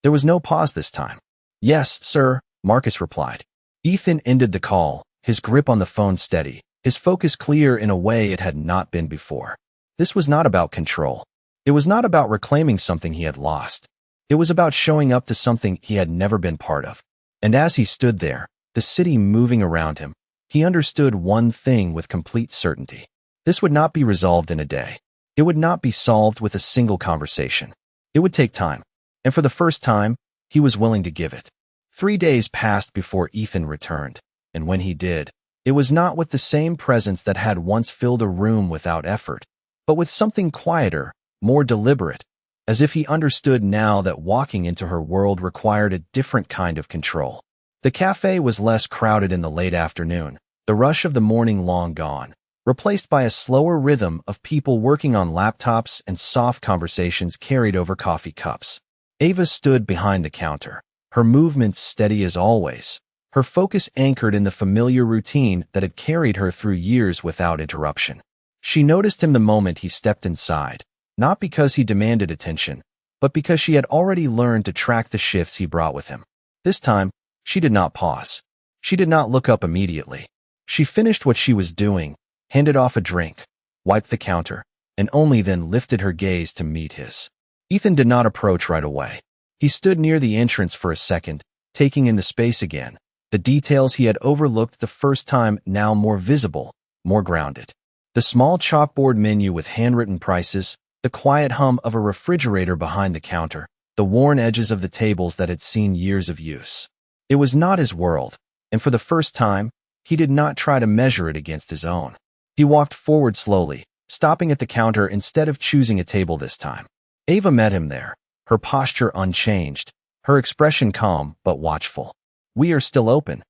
Speaker 1: There was no pause this time. "Yes, sir," Marcus replied. Ethan ended the call, his grip on the phone steady, his focus clear in a way it had not been before. This was not about control. It was not about reclaiming something he had lost. It was about showing up to something he had never been part of. And as he stood there, the city moving around him, he understood one thing with complete certainty. This would not be resolved in a day. It would not be solved with a single conversation. It would take time. And for the first time, he was willing to give it. 3 days passed before Ethan returned, and when he did, it was not with the same presence that had once filled a room without effort, but with something quieter, more deliberate, as if he understood now that walking into her world required a different kind of control. The cafe was less crowded in the late afternoon, the rush of the morning long gone, replaced by a slower rhythm of people working on laptops and soft conversations carried over coffee cups. Ava stood behind the counter, her movements steady as always, her focus anchored in the familiar routine that had carried her through years without interruption. She noticed him the moment he stepped inside, not because he demanded attention, but because she had already learned to track the shifts he brought with him. This time, she did not pause. She did not look up immediately. She finished what she was doing, handed off a drink, wiped the counter, and only then lifted her gaze to meet his. Ethan did not approach right away. He stood near the entrance for a second, taking in the space again, the details he had overlooked the first time now more visible, more grounded. The small chalkboard menu with handwritten prices, the quiet hum of a refrigerator behind the counter, the worn edges of the tables that had seen years of use. It was not his world, and for the first time, he did not try to measure it against his own. He walked forward slowly, stopping at the counter instead of choosing a table this time. Ava met him there, her posture unchanged, her expression calm but watchful. "We are still open,"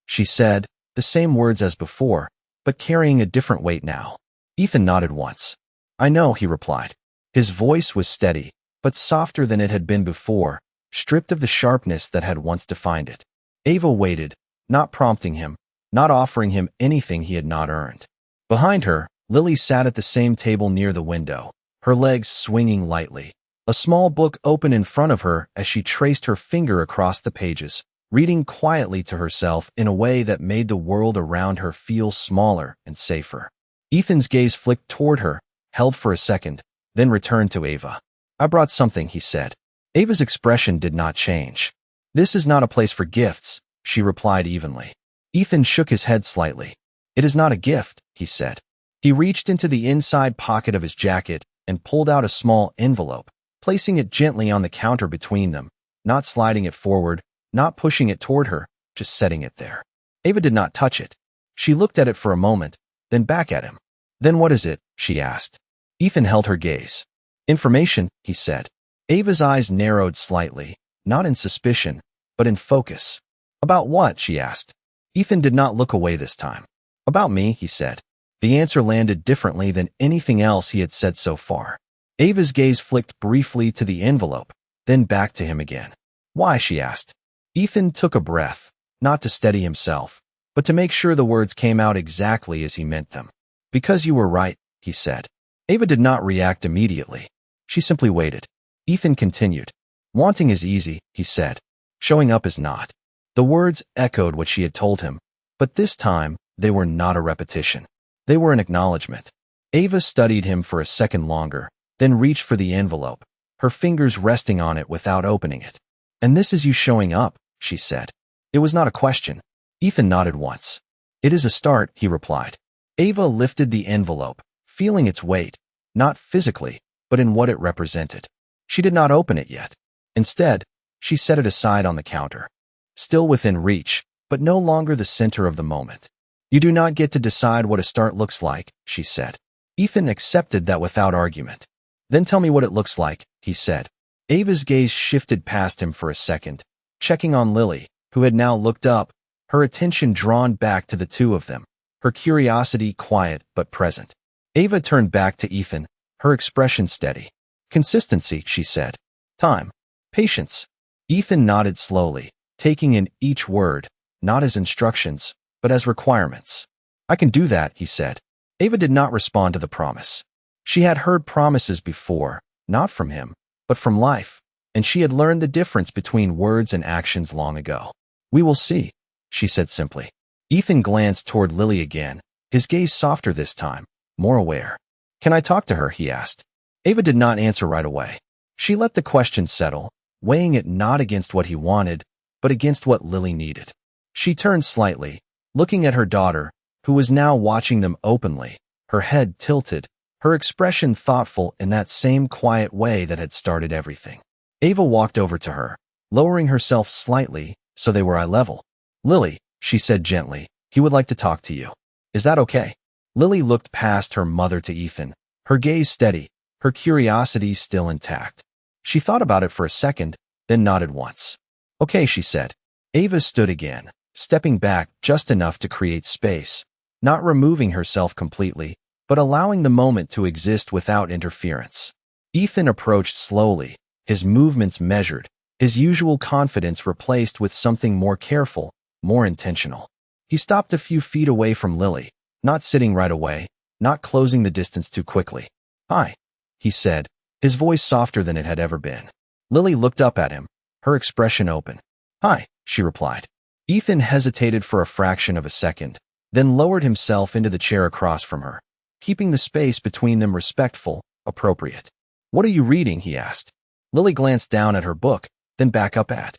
Speaker 1: she said, the same words as before, but carrying a different weight now. Ethan nodded once. I know, he replied. His voice was steady, but softer than it had been before, stripped of the sharpness that had once defined it. Ava waited, not prompting him, not offering him anything he had not earned. Behind her, Lily sat at the same table near the window, her legs swinging lightly, a small book open in front of her as she traced her finger across the pages, reading quietly to herself in a way that made the world around her feel smaller and safer. Ethan's gaze flicked toward her, held for a second, then returned to Ava. I brought something, he said. Ava's expression did not change. This is not a place for gifts, she replied evenly. Ethan shook his head slightly. It is not a gift, he said. He reached into the inside pocket of his jacket and pulled out a small envelope, placing it gently on the counter between them, not sliding it forward, not pushing it toward her, just setting it there. Ava did not touch it. She looked at it for a moment, then back at him. Then what is it? She asked. Ethan held her gaze. Information, he said. Ava's eyes narrowed slightly, not in suspicion, but in focus. About what? She asked. Ethan did not look away this time. About me, he said. The answer landed differently than anything else he had said so far. Ava's gaze flicked briefly to the envelope, then back to him again. Why? She asked. Ethan took a breath, not to steady himself, but to make sure the words came out exactly as he meant them. Because you were right, he said. Ava did not react immediately. She simply waited. Ethan continued. Wanting is easy, he said. Showing up is not. The words echoed what she had told him, but this time they were not a repetition. They were an acknowledgement. Ava studied him for a second longer, then reached for the envelope, her fingers resting on it without opening it. And this is you showing up, she said. It was not a question. Ethan nodded once. It is a start, he replied. Ava lifted the envelope, feeling its weight, not physically, but in what it represented. She did not open it yet. Instead, she set it aside on the counter. Still within reach, but no longer the center of the moment. You do not get to decide what a start looks like, she said. Ethan accepted that without argument. Then tell me what it looks like, he said. Ava's gaze shifted past him for a second, checking on Lily, who had now looked up, her attention drawn back to the two of them, her curiosity quiet but present. Ava turned back to Ethan, her expression steady. Consistency, she said. Time. Patience. Ethan nodded slowly, taking in each word, not as instructions, but as requirements. I can do that, he said. Ava did not respond to the promise. She had heard promises before, not from him, but from life, and she had learned the difference between words and actions long ago. We will see, she said simply. Ethan glanced toward Lily again, his gaze softer this time, more aware. Can I talk to her? He asked. Ava did not answer right away. She let the question settle, weighing it not against what he wanted, but against what Lily needed. She turned slightly, looking at her daughter, who was now watching them openly, her head tilted, her expression thoughtful in that same quiet way that had started everything. Ava walked over to her, lowering herself slightly so they were eye level. Lily, she said gently, he would like to talk to you. Is that okay? Lily looked past her mother to Ethan, her gaze steady, her curiosity still intact. She thought about it for a second, then nodded once. Okay, she said. Ava stood again, stepping back just enough to create space, not removing herself completely, but allowing the moment to exist without interference. Ethan approached slowly, his movements measured, his usual confidence replaced with something more careful, more intentional. He stopped a few feet away from Lily, not sitting right away, not closing the distance too quickly. Hi, he said, his voice softer than it had ever been. Lily looked up at him, her expression open. Hi, she replied. Ethan hesitated for a fraction of a second, then lowered himself into the chair across from her, keeping the space between them respectful, appropriate. What are you reading? He asked. Lily glanced down at her book, then back up at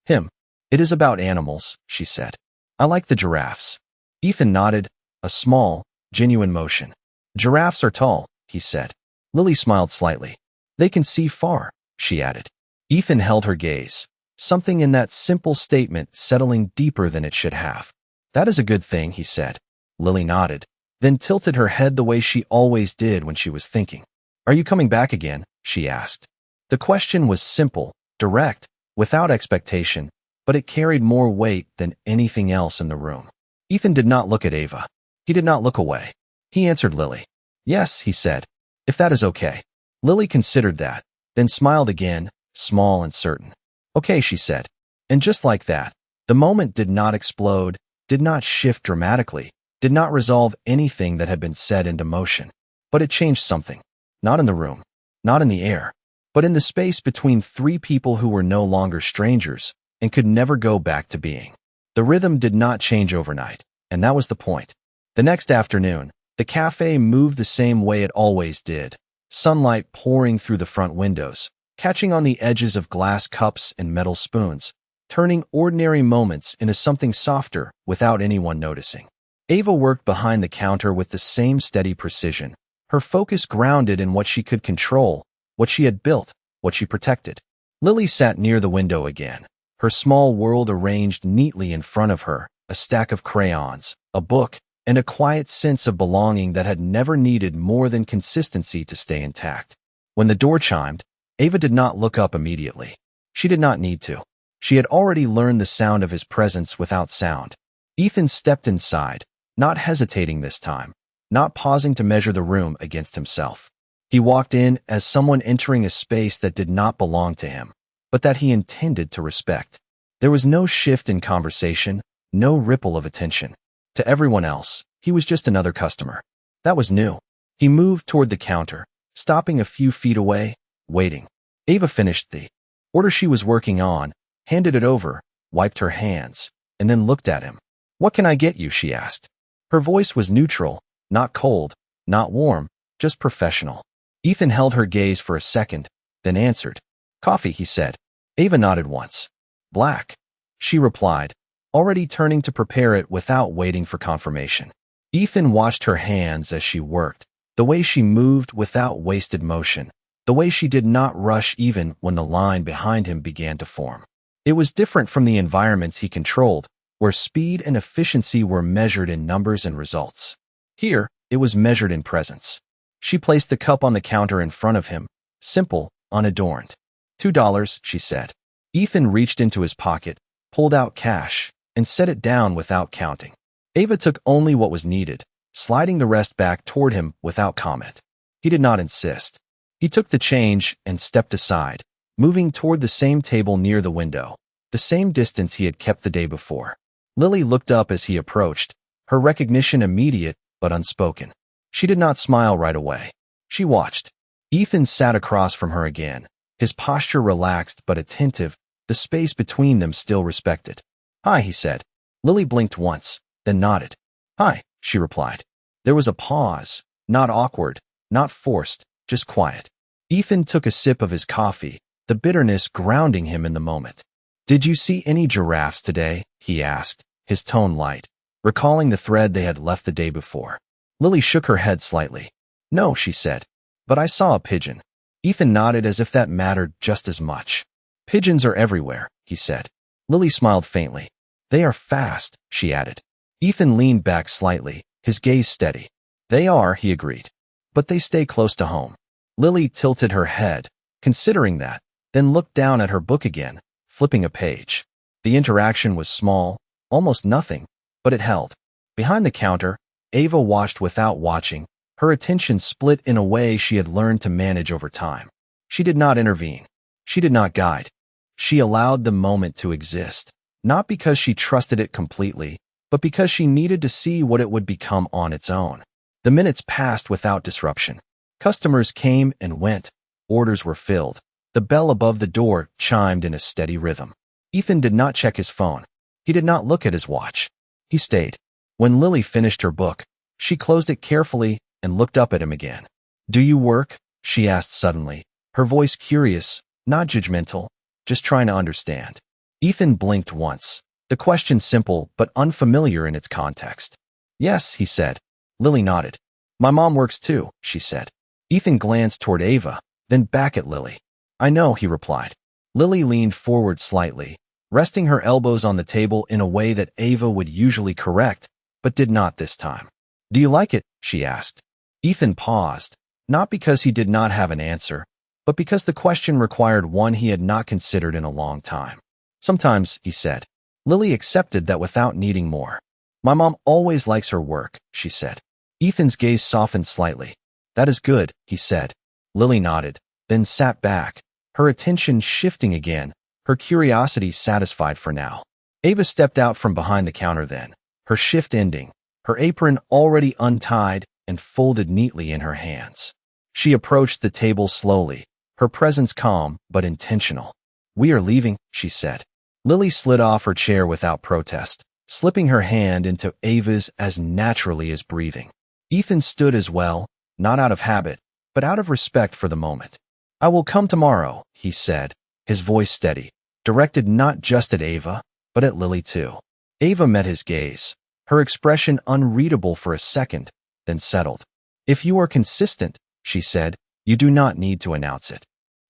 Speaker 1: him. It is about animals, she said. I like the giraffes. Ethan nodded, a small, genuine motion. Giraffes are tall, he said. Lily smiled slightly. They can see far, she added. Ethan held her gaze, something in that simple statement settling deeper than it should have. That is a good thing, he said. Lily nodded, then tilted her head the way she always did when she was thinking. Are you coming back again? She asked. The question was simple, direct, without expectation, but it carried more weight than anything else in the room. Ethan did not look at Ava. He did not look away. He answered Lily. Yes, he said. if that is okay. Lily considered that, then smiled again, small and certain. Okay, she said. And just like that, the moment did not explode, did not shift dramatically, did not resolve anything that had been said into motion. But it changed something. Not in the room, not in the air, but in the space between two people who were no longer strangers and could never go back to being. The rhythm did not change overnight, and that was the point. The next afternoon, the cafe moved the same way it always did, sunlight pouring through the front windows, catching on the edges of glass cups and metal spoons, turning ordinary moments into something softer without anyone noticing. Ava worked behind the counter with the same steady precision, her focus grounded in what she could control, what she had built, what she protected. Lily sat near the window again, her small world arranged neatly in front of her, a stack of crayons, a book, and a quiet sense of belonging that had never needed more than consistency to stay intact. When the door chimed, Ava did not look up immediately. She did not need to. She had already learned the sound of his presence without sound. Ethan stepped inside, not hesitating this time, not pausing to measure the room against himself. He walked in as someone entering a space that did not belong to him, but that he intended to respect. There was no shift in conversation, no ripple of attention. To everyone else, he was just another customer. That was new. He moved toward the counter, stopping a few feet away, waiting. Ava finished the order she was working on, handed it over, wiped her hands, and then looked at him. "What can I get you?" she asked. Her voice was neutral, not cold, not warm, just professional. Ethan held her gaze for a second, then answered. "Coffee," he said. Ava nodded once. "Black," she replied, already turning to prepare it without waiting for confirmation. Ethan watched her hands as she worked, the way she moved without wasted motion, the way she did not rush even when the line behind him began to form. It was different from the environments he controlled, where speed and efficiency were measured in numbers and results. Here, it was measured in presence. She placed the cup on the counter in front of him, simple, unadorned. $2, she said. Ethan reached into his pocket, pulled out cash, and set it down without counting. Ava took only what was needed, sliding the rest back toward him without comment. He did not insist. He took the change and stepped aside, moving toward the same table near the window, the same distance he had kept the day before. Lily looked up as he approached, her recognition immediate but unspoken. She did not smile right away. She watched. Ethan sat across from her again, his posture relaxed but attentive, the space between them still respected. "Hi," he said. Lily blinked once, then nodded. "Hi," she replied. There was a pause, not awkward, not forced, just quiet. Ethan took a sip of his coffee, the bitterness grounding him in the moment. "Did you see any giraffes today?" he asked, his tone light, recalling the thread they had left the day before. Lily shook her head slightly. "No," she said, "but I saw a pigeon." Ethan nodded as if that mattered just as much. "Pigeons are everywhere," he said. Lily smiled faintly. "They are fast," she added. Ethan leaned back slightly, his gaze steady. "They are," he agreed. "But they stay close to home." Lily tilted her head, considering that, then looked down at her book again, flipping a page. The interaction was small, almost nothing, but it held. Behind the counter, Ava watched without watching, her attention split in a way she had learned to manage over time. She did not intervene. She did not guide. She allowed the moment to exist, not because she trusted it completely, but because she needed to see what it would become on its own. The minutes passed without disruption. Customers came and went. Orders were filled. The bell above the door chimed in a steady rhythm. Ethan did not check his phone. He did not look at his watch. He stayed. When Lily finished her book, she closed it carefully and looked up at him again. "Do you work?" she asked suddenly, her voice curious, not judgmental, just trying to understand. Ethan blinked once, the question simple but unfamiliar in its context. "Yes," he said. Lily nodded. "My mom works too," she said. Ethan glanced toward Ava, then back at Lily. "I know," he replied. Lily leaned forward slightly, resting her elbows on the table in a way that Ava would usually correct, but did not this time. "Do you like it?" she asked. Ethan paused, not because he did not have an answer, but because the question required one he had not considered in a long time. "Sometimes," he said. Lily accepted that without needing more. "My mom always likes her work," she said. Ethan's gaze softened slightly. That is good, he said. Lily nodded, then sat back, her attention shifting again, her curiosity satisfied for now. Ava stepped out from behind the counter then, her shift ending, her apron already untied and folded neatly in her hands. She approached the table slowly, her presence calm but intentional. We are leaving, she said. Lily slid off her chair without protest, slipping her hand into Ava's as naturally as breathing. Ethan stood as well, not out of habit, but out of respect for the moment. I will come tomorrow, he said, his voice steady, directed not just at Ava, but at Lily too. Ava met his gaze, her expression unreadable for a second, then settled. If you are consistent, she said, you do not need to announce it.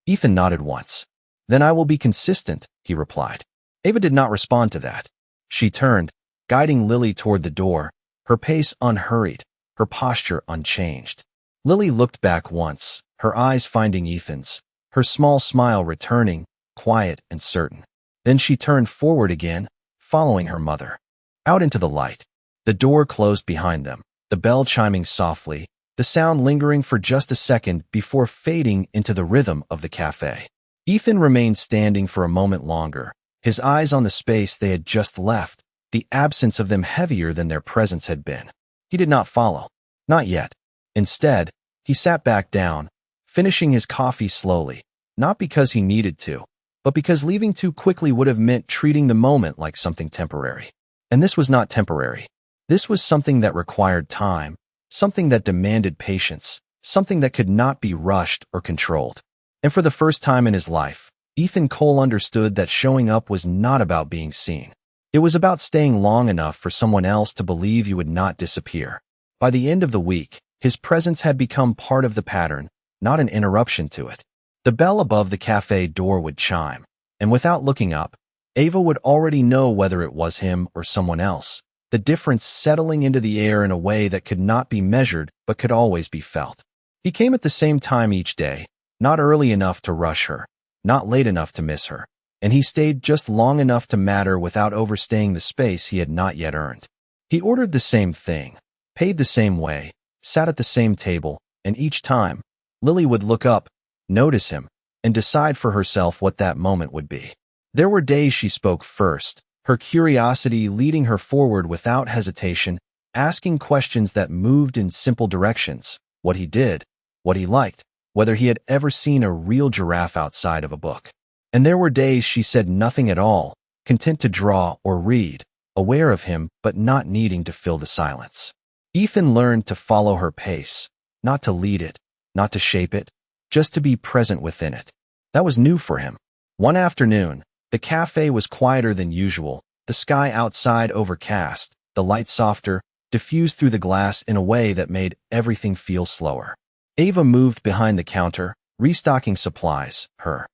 Speaker 1: Ethan nodded once. Then I will be consistent, he replied. Ava did not respond to that. She turned, guiding Lily toward the door, her pace unhurried, her posture unchanged. Lily looked back once, her eyes finding Ethan's, her small smile returning, quiet and certain. Then she turned forward again, following her mother. Out into the light. The door closed behind them, the bell chiming softly, the sound lingering for just a second before fading into the rhythm of the café. Ethan remained standing for a moment longer, his eyes on the space they had just left, the absence of them heavier than their presence had been. He did not follow. Not yet. Instead, he sat back down, finishing his coffee slowly, not because he needed to, but because leaving too quickly would have meant treating the moment like something temporary. And this was not temporary. This was something that required time, something that demanded patience, something that could not be rushed or controlled. And for the first time in his life, Ethan Cole understood that showing up was not about being seen. It was about staying long enough for someone else to believe you would not disappear. By the end of the week, his presence had become part of the pattern, not an interruption to it. The bell above the café door would chime, and without looking up, Ava would already know whether it was him or someone else, the difference settling into the air in a way that could not be measured but could always be felt. He came at the same time each day, not early enough to rush her, not late enough to miss her, and he stayed just long enough to matter without overstaying the space he had not yet earned. He ordered the same thing, paid the same way, sat at the same table, and each time, Lily would look up, notice him, and decide for herself what that moment would be. There were days she spoke first, her curiosity leading her forward without hesitation, asking questions that moved in simple directions, what he did, what he liked, whether he had ever seen a real giraffe outside of a book. And there were days she said nothing at all, content to draw or read, aware of him but not needing to fill the silence. Ethan learned to follow her pace, not to lead it, not to shape it, just to be present within it. That was new for him. One afternoon, the cafe was quieter than usual, the sky outside overcast, the light softer, diffused through the glass in a way that made everything feel slower. Ava moved behind the counter, restocking supplies, her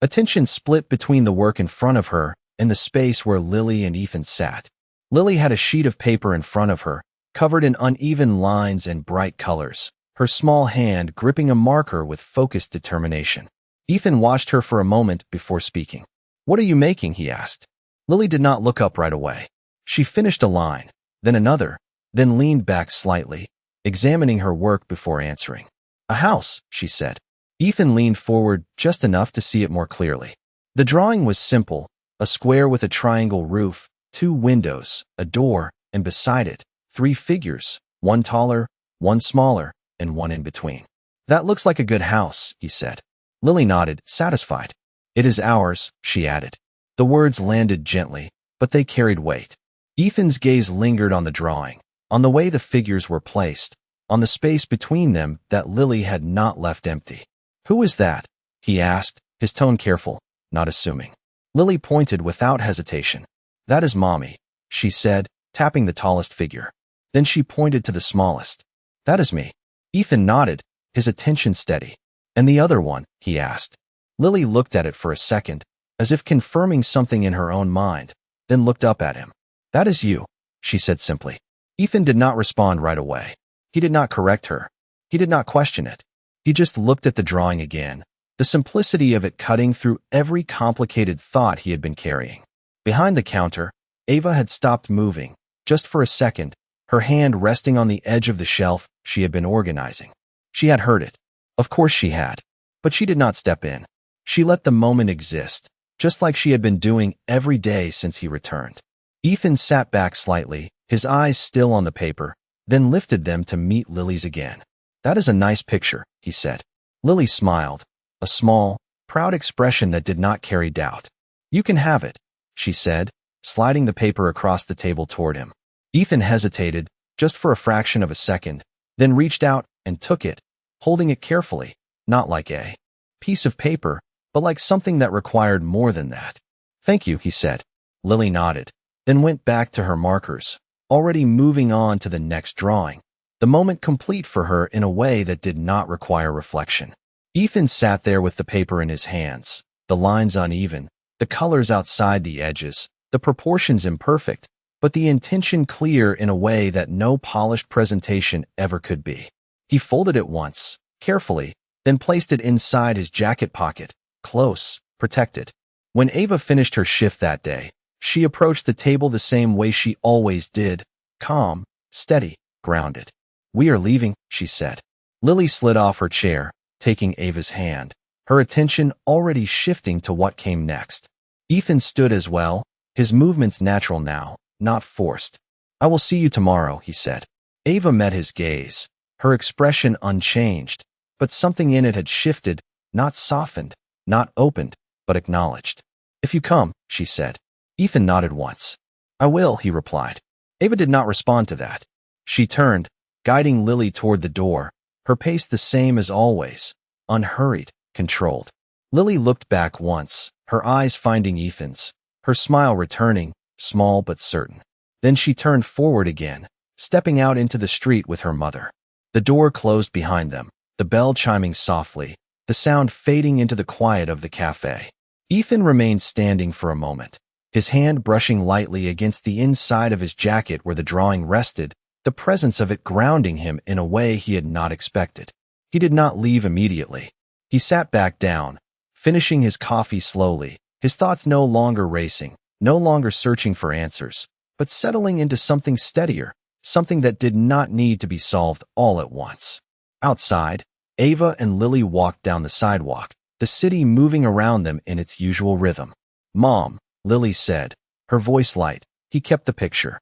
Speaker 1: attention split between the work in front of her and the space where Lily and Ethan sat. Lily had a sheet of paper in front of her, covered in uneven lines and bright colors, her small hand gripping a marker with focused determination. Ethan watched her for a moment before speaking. What are you making? He asked. Lily did not look up right away. She finished a line, then another, then leaned back slightly, examining her work before answering. A house, she said. Ethan leaned forward just enough to see it more clearly. The drawing was simple, a square with a triangle roof, 2 windows, a door, and beside it, 3 figures, one taller, one smaller, and one in between. That looks like a good house, he said. Lily nodded, satisfied. It is ours, she added. The words landed gently, but they carried weight. Ethan's gaze lingered on the drawing, on the way the figures were placed, on the space between them that Lily had not left empty. Who is that? He asked, his tone careful, not assuming. Lily pointed without hesitation. That is Mommy, she said, tapping the tallest figure. Then she pointed to the smallest. That is me. Ethan nodded, his attention steady. And the other one? He asked. Lily looked at it for a second, as if confirming something in her own mind, then looked up at him. That is you, she said simply. Ethan did not respond right away. He did not correct her. He did not question it. He just looked at the drawing again, the simplicity of it cutting through every complicated thought he had been carrying. Behind the counter, Ava had stopped moving, just for a second, her hand resting on the edge of the shelf she had been organizing. She had heard it. Of course she had. But she did not step in. She let the moment exist, just like she had been doing every day since he returned. Ethan sat back slightly, his eyes still on the paper, then lifted them to meet Lily's again. "That is a nice picture," he said. Lily smiled, a small, proud expression that did not carry doubt. "You can have it," she said, sliding the paper across the table toward him. Ethan hesitated, just for a fraction of a second, then reached out and took it, holding it carefully, not like a piece of paper, but like something that required more than that. "Thank you," he said. Lily nodded, then went back to her markers, already moving on to the next drawing, the moment complete for her in a way that did not require reflection. Ethan sat there with the paper in his hands, the lines uneven, the colors outside the edges, the proportions imperfect, but the intention clear in a way that no polished presentation ever could be. He folded it once, carefully, then placed it inside his jacket pocket, close, protected. When Ava finished her shift that day, she approached the table the same way she always did, calm, steady, grounded. "We are leaving," she said. Lily slid off her chair, taking Ava's hand, her attention already shifting to what came next. Ethan stood as well, his movements natural now, not forced. "I will see you tomorrow," he said. Ava met his gaze, her expression unchanged, but something in it had shifted, not softened, not opened, but acknowledged. "If you come," she said. Ethan nodded once. "I will," he replied. Ava did not respond to that. She turned, guiding Lily toward the door, her pace the same as always, unhurried, controlled. Lily looked back once, her eyes finding Ethan's, her smile returning, small but certain. Then she turned forward again, stepping out into the street with her mother. The door closed behind them, the bell chiming softly, the sound fading into the quiet of the café. Ethan remained standing for a moment, his hand brushing lightly against the inside of his jacket where the drawing rested, the presence of it grounding him in a way he had not expected. He did not leave immediately. He sat back down, finishing his coffee slowly, his thoughts no longer racing, no longer searching for answers, but settling into something steadier, something that did not need to be solved all at once. Outside, Ava and Lily walked down the sidewalk, the city moving around them in its usual rhythm. "Mom," Lily said, her voice light. He kept the picture.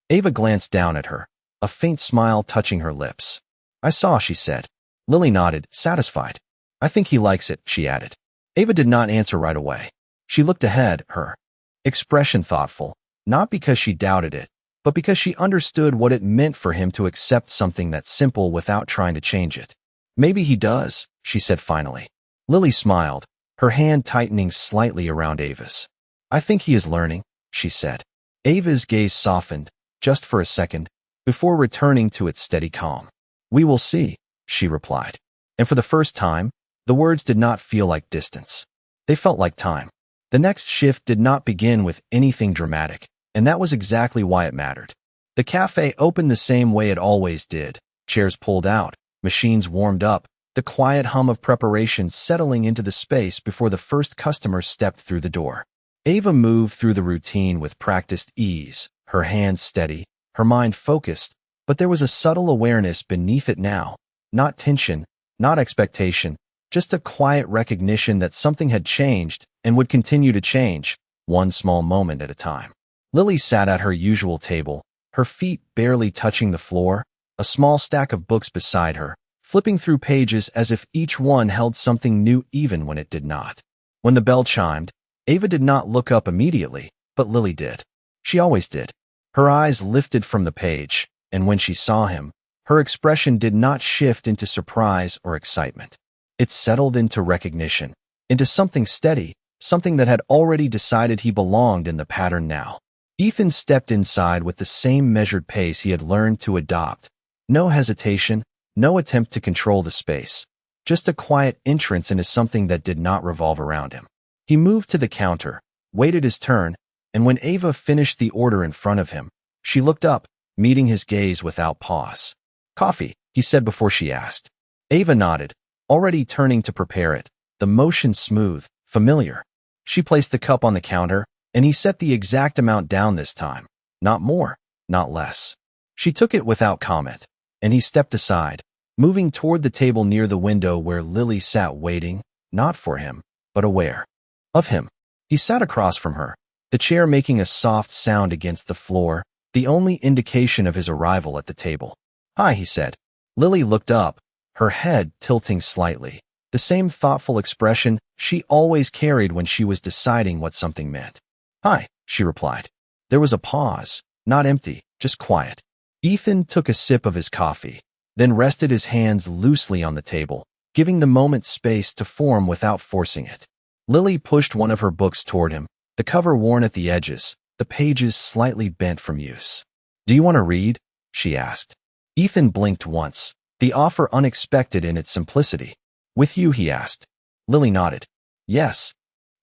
Speaker 1: Ava glanced down at her, a faint smile touching her lips. "I saw," she said. Lily nodded, satisfied. "I think he likes it," she added. Ava did not answer right away. She looked ahead, her expression thoughtful, not because she doubted it, but because she understood what it meant for him to accept something that simple without trying to change it. "Maybe he does," she said finally. Lily smiled, her hand tightening slightly around Ava's. "I think he is learning," she said. Ava's gaze softened, just for a second, before returning to its steady calm. "We will see," she replied. And for the first time, the words did not feel like distance. They felt like time. The next shift did not begin with anything dramatic, and that was exactly why it mattered. The cafe opened the same way it always did, chairs pulled out, machines warmed up, the quiet hum of preparation settling into the space before the first customer stepped through the door. Ava moved through the routine with practiced ease, her hands steady, her mind focused, but there was a subtle awareness beneath it now, not tension, not expectation, just a quiet recognition that something had changed and would continue to change, one small moment at a time. Lily sat at her usual table, her feet barely touching the floor, a small stack of books beside her, flipping through pages as if each one held something new even when it did not. When the bell chimed, Ava did not look up immediately, but Lily did. She always did. Her eyes lifted from the page, and when she saw him, her expression did not shift into surprise or excitement. It settled into recognition, into something steady, something that had already decided he belonged in the pattern now. Ethan stepped inside with the same measured pace he had learned to adopt. No hesitation, no attempt to control the space, just a quiet entrance into something that did not revolve around him. He moved to the counter, waited his turn, and when Ava finished the order in front of him, she looked up, meeting his gaze without pause. "Coffee," he said before she asked. Ava nodded, already turning to prepare it, the motion smooth, familiar. She placed the cup on the counter, and he set the exact amount down this time. Not more, not less. She took it without comment, and he stepped aside, moving toward the table near the window where Lily sat waiting, not for him, but aware of him. He sat across from her, the chair making a soft sound against the floor, the only indication of his arrival at the table. "Hi," he said. Lily looked up, her head tilting slightly, the same thoughtful expression she always carried when she was deciding what something meant. "Hi," she replied. There was a pause, not empty, just quiet. Ethan took a sip of his coffee, then rested his hands loosely on the table, giving the moment space to form without forcing it. Lily pushed one of her books toward him, the cover worn at the edges, the pages slightly bent from use. "Do you want to read?" she asked. Ethan blinked once, the offer unexpected in its simplicity. "With you?" he asked. Lily nodded. "Yes."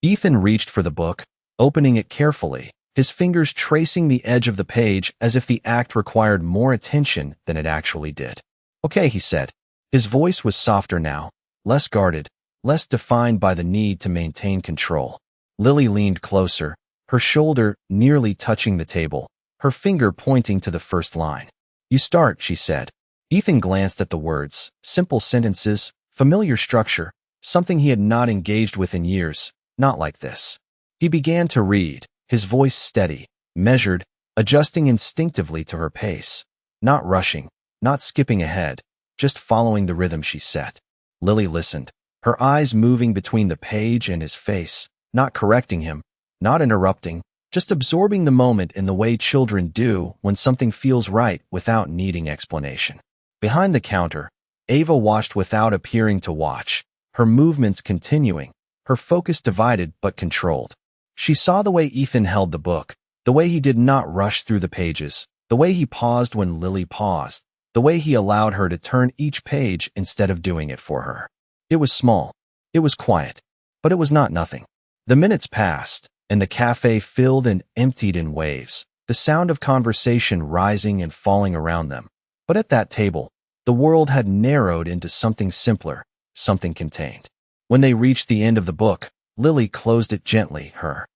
Speaker 1: Ethan reached for the book, opening it carefully, his fingers tracing the edge of the page as if the act required more attention than it actually did. "Okay," he said. His voice was softer now, less guarded, less defined by the need to maintain control. Lily leaned closer, her shoulder nearly touching the table, her finger pointing to the first line. "You start," she said. Ethan glanced at the words, simple sentences, familiar structure, something he had not engaged with in years, not like this. He began to read, his voice steady, measured, adjusting instinctively to her pace. Not rushing, not skipping ahead, just following the rhythm she set. Lily listened, her eyes moving between the page and his face, not correcting him, not interrupting, just absorbing the moment in the way children do when something feels right without needing explanation. Behind the counter, Ava watched without appearing to watch, her movements continuing, her focus divided but controlled. She saw the way Ethan held the book, the way he did not rush through the pages, the way he paused when Lily paused, the way he allowed her to turn each page instead of doing it for her. It was small, it was quiet, but it was not nothing. The minutes passed, and the cafe filled and emptied in waves, the sound of conversation rising and falling around them. But at that table, the world had narrowed into something simpler, something contained. When they reached the end of the book, Lily closed it gently, her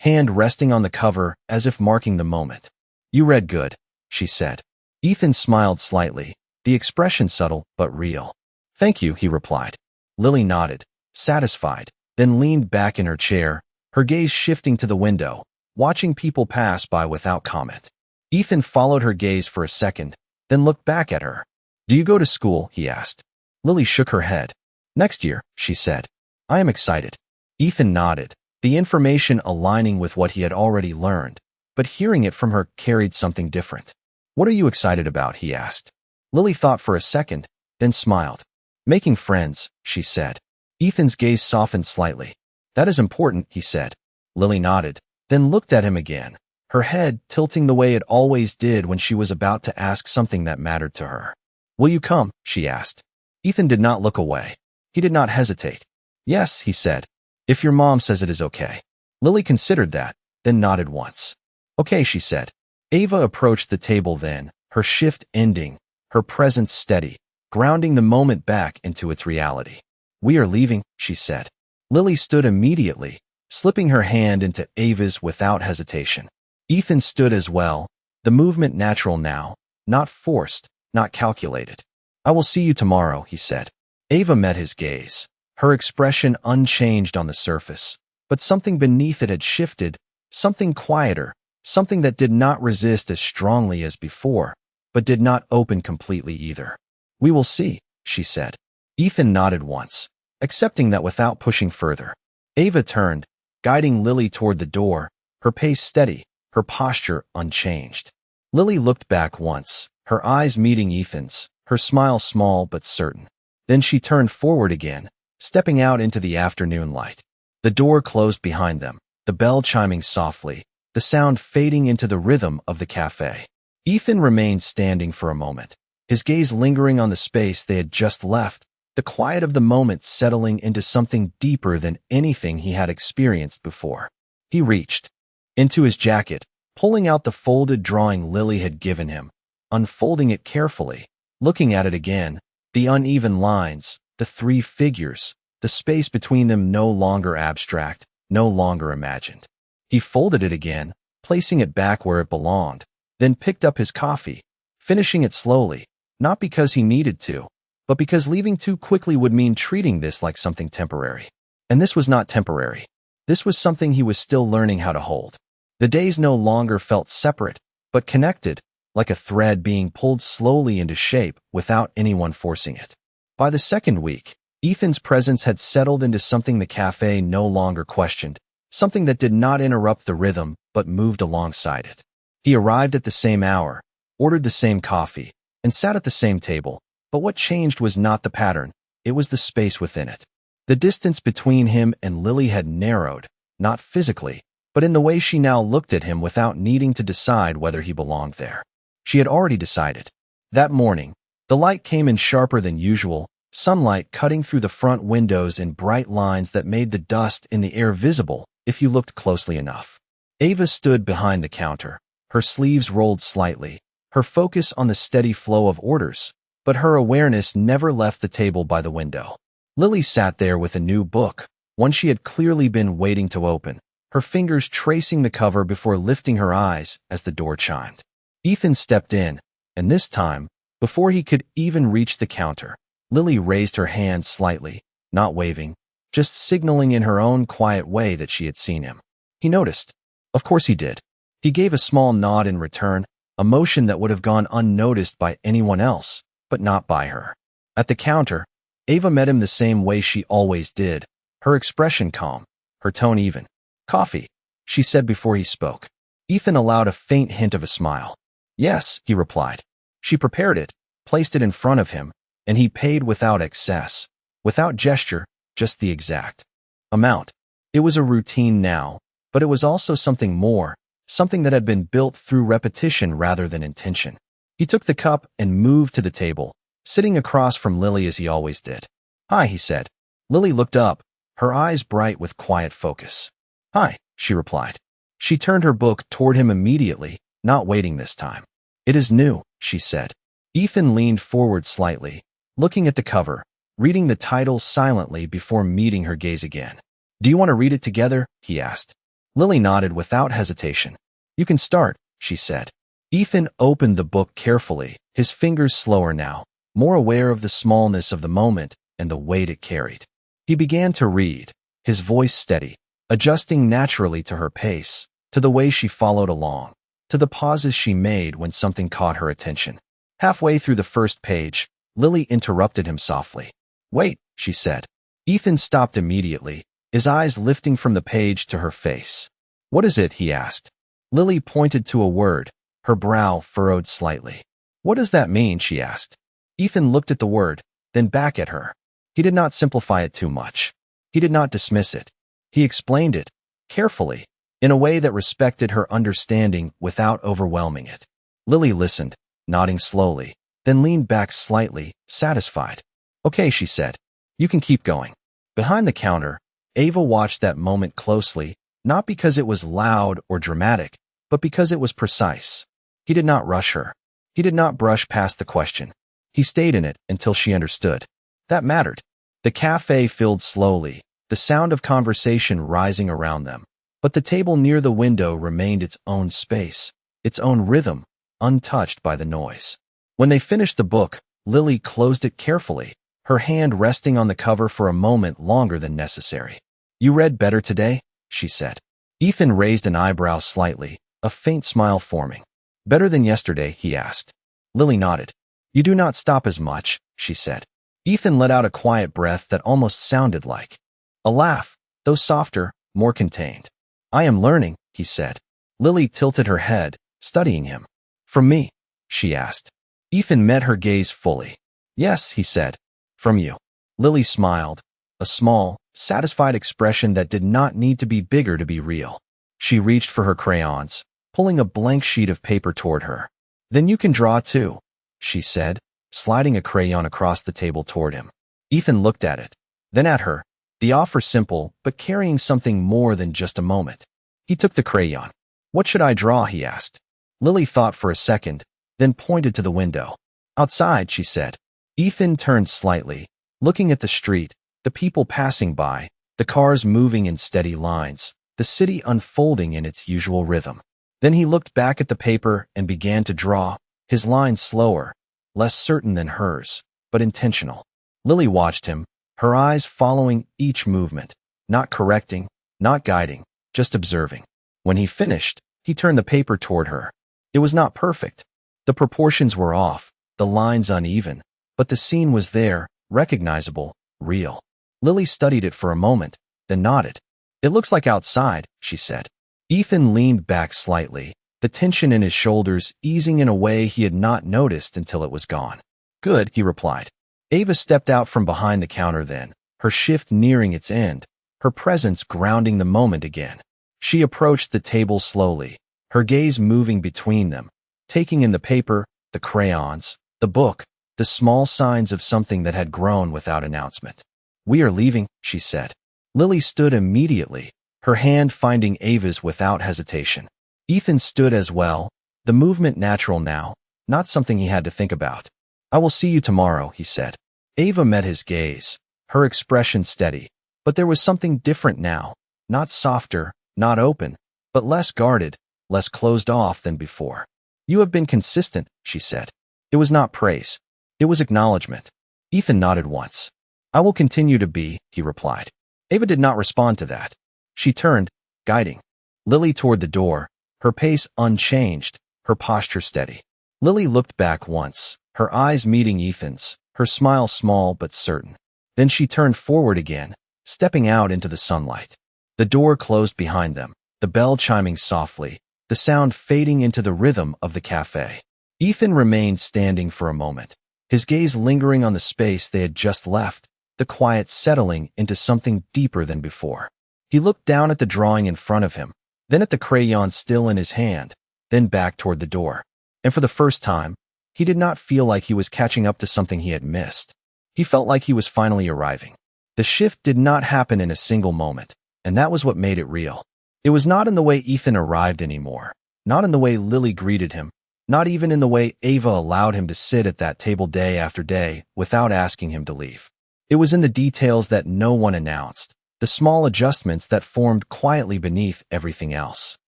Speaker 1: hand resting on the cover as if marking the moment. "You read good," she said. Ethan smiled slightly, the expression subtle but real. "Thank you," he replied. Lily nodded, satisfied, then leaned back in her chair, her gaze shifting to the window, watching people pass by without comment. Ethan followed her gaze for a second, then looked back at her. "Do you go to school?" he asked. Lily shook her head. "Next year," she said. "I am excited." Ethan nodded, the information aligning with what he had already learned, but hearing it from her carried something different. "What are you excited about?" he asked. Lily thought for a second, then smiled. "Making friends," she said. Ethan's gaze softened slightly. "That is important," he said. Lily nodded, then looked at him again, her head tilting the way it always did when she was about to ask something that mattered to her. "Will you come?" she asked. Ethan did not look away. He did not hesitate. "Yes," he said. "If your mom says it is okay." Lily considered that, then nodded once. "Okay," she said. Ava approached the table then, her shift ending, her presence steady, grounding the moment back into its reality. "We are leaving," she said. Lily stood immediately, slipping her hand into Ava's without hesitation. Ethan stood as well, the movement natural now, not forced, not calculated. "I will see you tomorrow," he said. Ava met his gaze, her expression unchanged on the surface, but something beneath it had shifted, something quieter, something that did not resist as strongly as before, but did not open completely either. "We will see," she said. Ethan nodded once, accepting that without pushing further. Ava turned, guiding Lily toward the door, her pace steady, her posture unchanged. Lily looked back once, her eyes meeting Ethan's, her smile small but certain. Then she turned forward again, stepping out into the afternoon light. The door closed behind them, the bell chiming softly, the sound fading into the rhythm of the cafe. Ethan remained standing for a moment, his gaze lingering on the space they had just left, the quiet of the moment settling into something deeper than anything he had experienced before. He reached into his jacket, pulling out the folded drawing Lily had given him, unfolding it carefully, looking at it again, the uneven lines, the three figures, the space between them no longer abstract, no longer imagined. He folded it again, placing it back where it belonged, then picked up his coffee, finishing it slowly, not because he needed to, but because leaving too quickly would mean treating this like something temporary. And this was not temporary. This was something he was still learning how to hold. The days no longer felt separate, but connected, like a thread being pulled slowly into shape without anyone forcing it. By the second week, Ethan's presence had settled into something the cafe no longer questioned, something that did not interrupt the rhythm but moved alongside it. He arrived at the same hour, ordered the same coffee, and sat at the same table, but what changed was not the pattern, it was the space within it. The distance between him and Lily had narrowed, not physically, but in the way she now looked at him without needing to decide whether he belonged there. She had already decided. That morning, the light came in sharper than usual, sunlight cutting through the front windows in bright lines that made the dust in the air visible if you looked closely enough. Ava stood behind the counter, her sleeves rolled slightly, her focus on the steady flow of orders, but her awareness never left the table by the window. Lily sat there with a new book, one she had clearly been waiting to open, her fingers tracing the cover before lifting her eyes as the door chimed. Ethan stepped in, and this time, before he could even reach the counter, Lily raised her hand slightly, not waving, just signaling in her own quiet way that she had seen him. He noticed. Of course he did. He gave a small nod in return, a motion that would have gone unnoticed by anyone else, but not by her. At the counter, Ava met him the same way she always did, her expression calm, her tone even. "Coffee," she said before he spoke. Ethan allowed a faint hint of a smile. "Yes," he replied. She prepared it, placed it in front of him, and he paid without excess, without gesture, just the exact amount. It was a routine now, but it was also something more, something that had been built through repetition rather than intention. He took the cup and moved to the table, sitting across from Lily as he always did. "Hi," he said. Lily looked up, her eyes bright with quiet focus. "Hi," she replied. She turned her book toward him immediately, not waiting this time. "It is new," she said. Ethan leaned forward slightly, looking at the cover, reading the title silently before meeting her gaze again. "Do you want to read it together?" he asked. Lily nodded without hesitation. "You can start," she said. Ethan opened the book carefully, his fingers slower now, more aware of the smallness of the moment and the weight it carried. He began to read, his voice steady, adjusting naturally to her pace, to the way she followed along, to the pauses she made when something caught her attention. Halfway through the first page, Lily interrupted him softly. "Wait," she said. Ethan stopped immediately, his eyes lifting from the page to her face. "What is it?" he asked. Lily pointed to a word, her brow furrowed slightly. "What does that mean?" she asked. Ethan looked at the word, then back at her. He did not simplify it too much. He did not dismiss it. He explained it, carefully, in a way that respected her understanding without overwhelming it. Lily listened, nodding slowly, then leaned back slightly, satisfied. "Okay," she said. "You can keep going." Behind the counter, Ava watched that moment closely, not because it was loud or dramatic, but because it was precise. He did not rush her. He did not brush past the question. He stayed in it until she understood. That mattered. The cafe filled slowly, the sound of conversation rising around them, but the table near the window remained its own space, its own rhythm, untouched by the noise. When they finished the book, Lily closed it carefully, her hand resting on the cover for a moment longer than necessary. "You read better today?" she said. Ethan raised an eyebrow slightly, a faint smile forming. "Better than yesterday?" he asked. Lily nodded. "You do not stop as much," she said. Ethan let out a quiet breath that almost sounded like a laugh, though softer, more contained. "I am learning," he said. Lily tilted her head, studying him. "From me?" she asked. Ethan met her gaze fully. "Yes," he said. "From you." Lily smiled, a small, satisfied expression that did not need to be bigger to be real. She reached for her crayons, pulling a blank sheet of paper toward her. "Then you can draw too," she said, sliding a crayon across the table toward him. Ethan looked at it, then at her, the offer simple but carrying something more than just a moment. He took the crayon. "What should I draw?" he asked. Lily thought for a second, then pointed to the window. "Outside," she said. Ethan turned slightly, looking at the street, the people passing by, the cars moving in steady lines, the city unfolding in its usual rhythm. Then he looked back at the paper and began to draw, his lines slower, less certain than hers, but intentional. Lily watched him, her eyes following each movement, not correcting, not guiding, just observing. When he finished, he turned the paper toward her. It was not perfect. The proportions were off, the lines uneven, but the scene was there, recognizable, real. Lily studied it for a moment, then nodded. "It looks like outside," she said. Ethan leaned back slightly, the tension in his shoulders easing in a way he had not noticed until it was gone. "Good," he replied. Ava stepped out from behind the counter then, her shift nearing its end, her presence grounding the moment again. She approached the table slowly, her gaze moving between them, taking in the paper, the crayons, the book, the small signs of something that had grown without announcement. "We are leaving," she said. Lily stood immediately, her hand finding Ava's without hesitation. Ethan stood as well, the movement natural now, not something he had to think about. "I will see you tomorrow," he said. Ava met his gaze, her expression steady, but there was something different now, not softer, not open, but less guarded, less closed off than before. "You have been consistent," she said. It was not praise. It was acknowledgement. Ethan nodded once. "I will continue to be," he replied. Ava did not respond to that. She turned, guiding Lily toward the door, her pace unchanged, her posture steady. Lily looked back once, her eyes meeting Ethan's, her smile small but certain. Then she turned forward again, stepping out into the sunlight. The door closed behind them, the bell chiming softly, the sound fading into the rhythm of the café. Ethan remained standing for a moment, his gaze lingering on the space they had just left, the quiet settling into something deeper than before. He looked down at the drawing in front of him, then at the crayon still in his hand, then back toward the door. And for the first time, he did not feel like he was catching up to something he had missed. He felt like he was finally arriving. The shift did not happen in a single moment, and that was what made it real. It was not in the way Ethan arrived anymore, not in the way Lily greeted him, not even in the way Ava allowed him to sit at that table day after day without asking him to leave. It was in the details that no one announced, the small adjustments that formed quietly beneath everything else.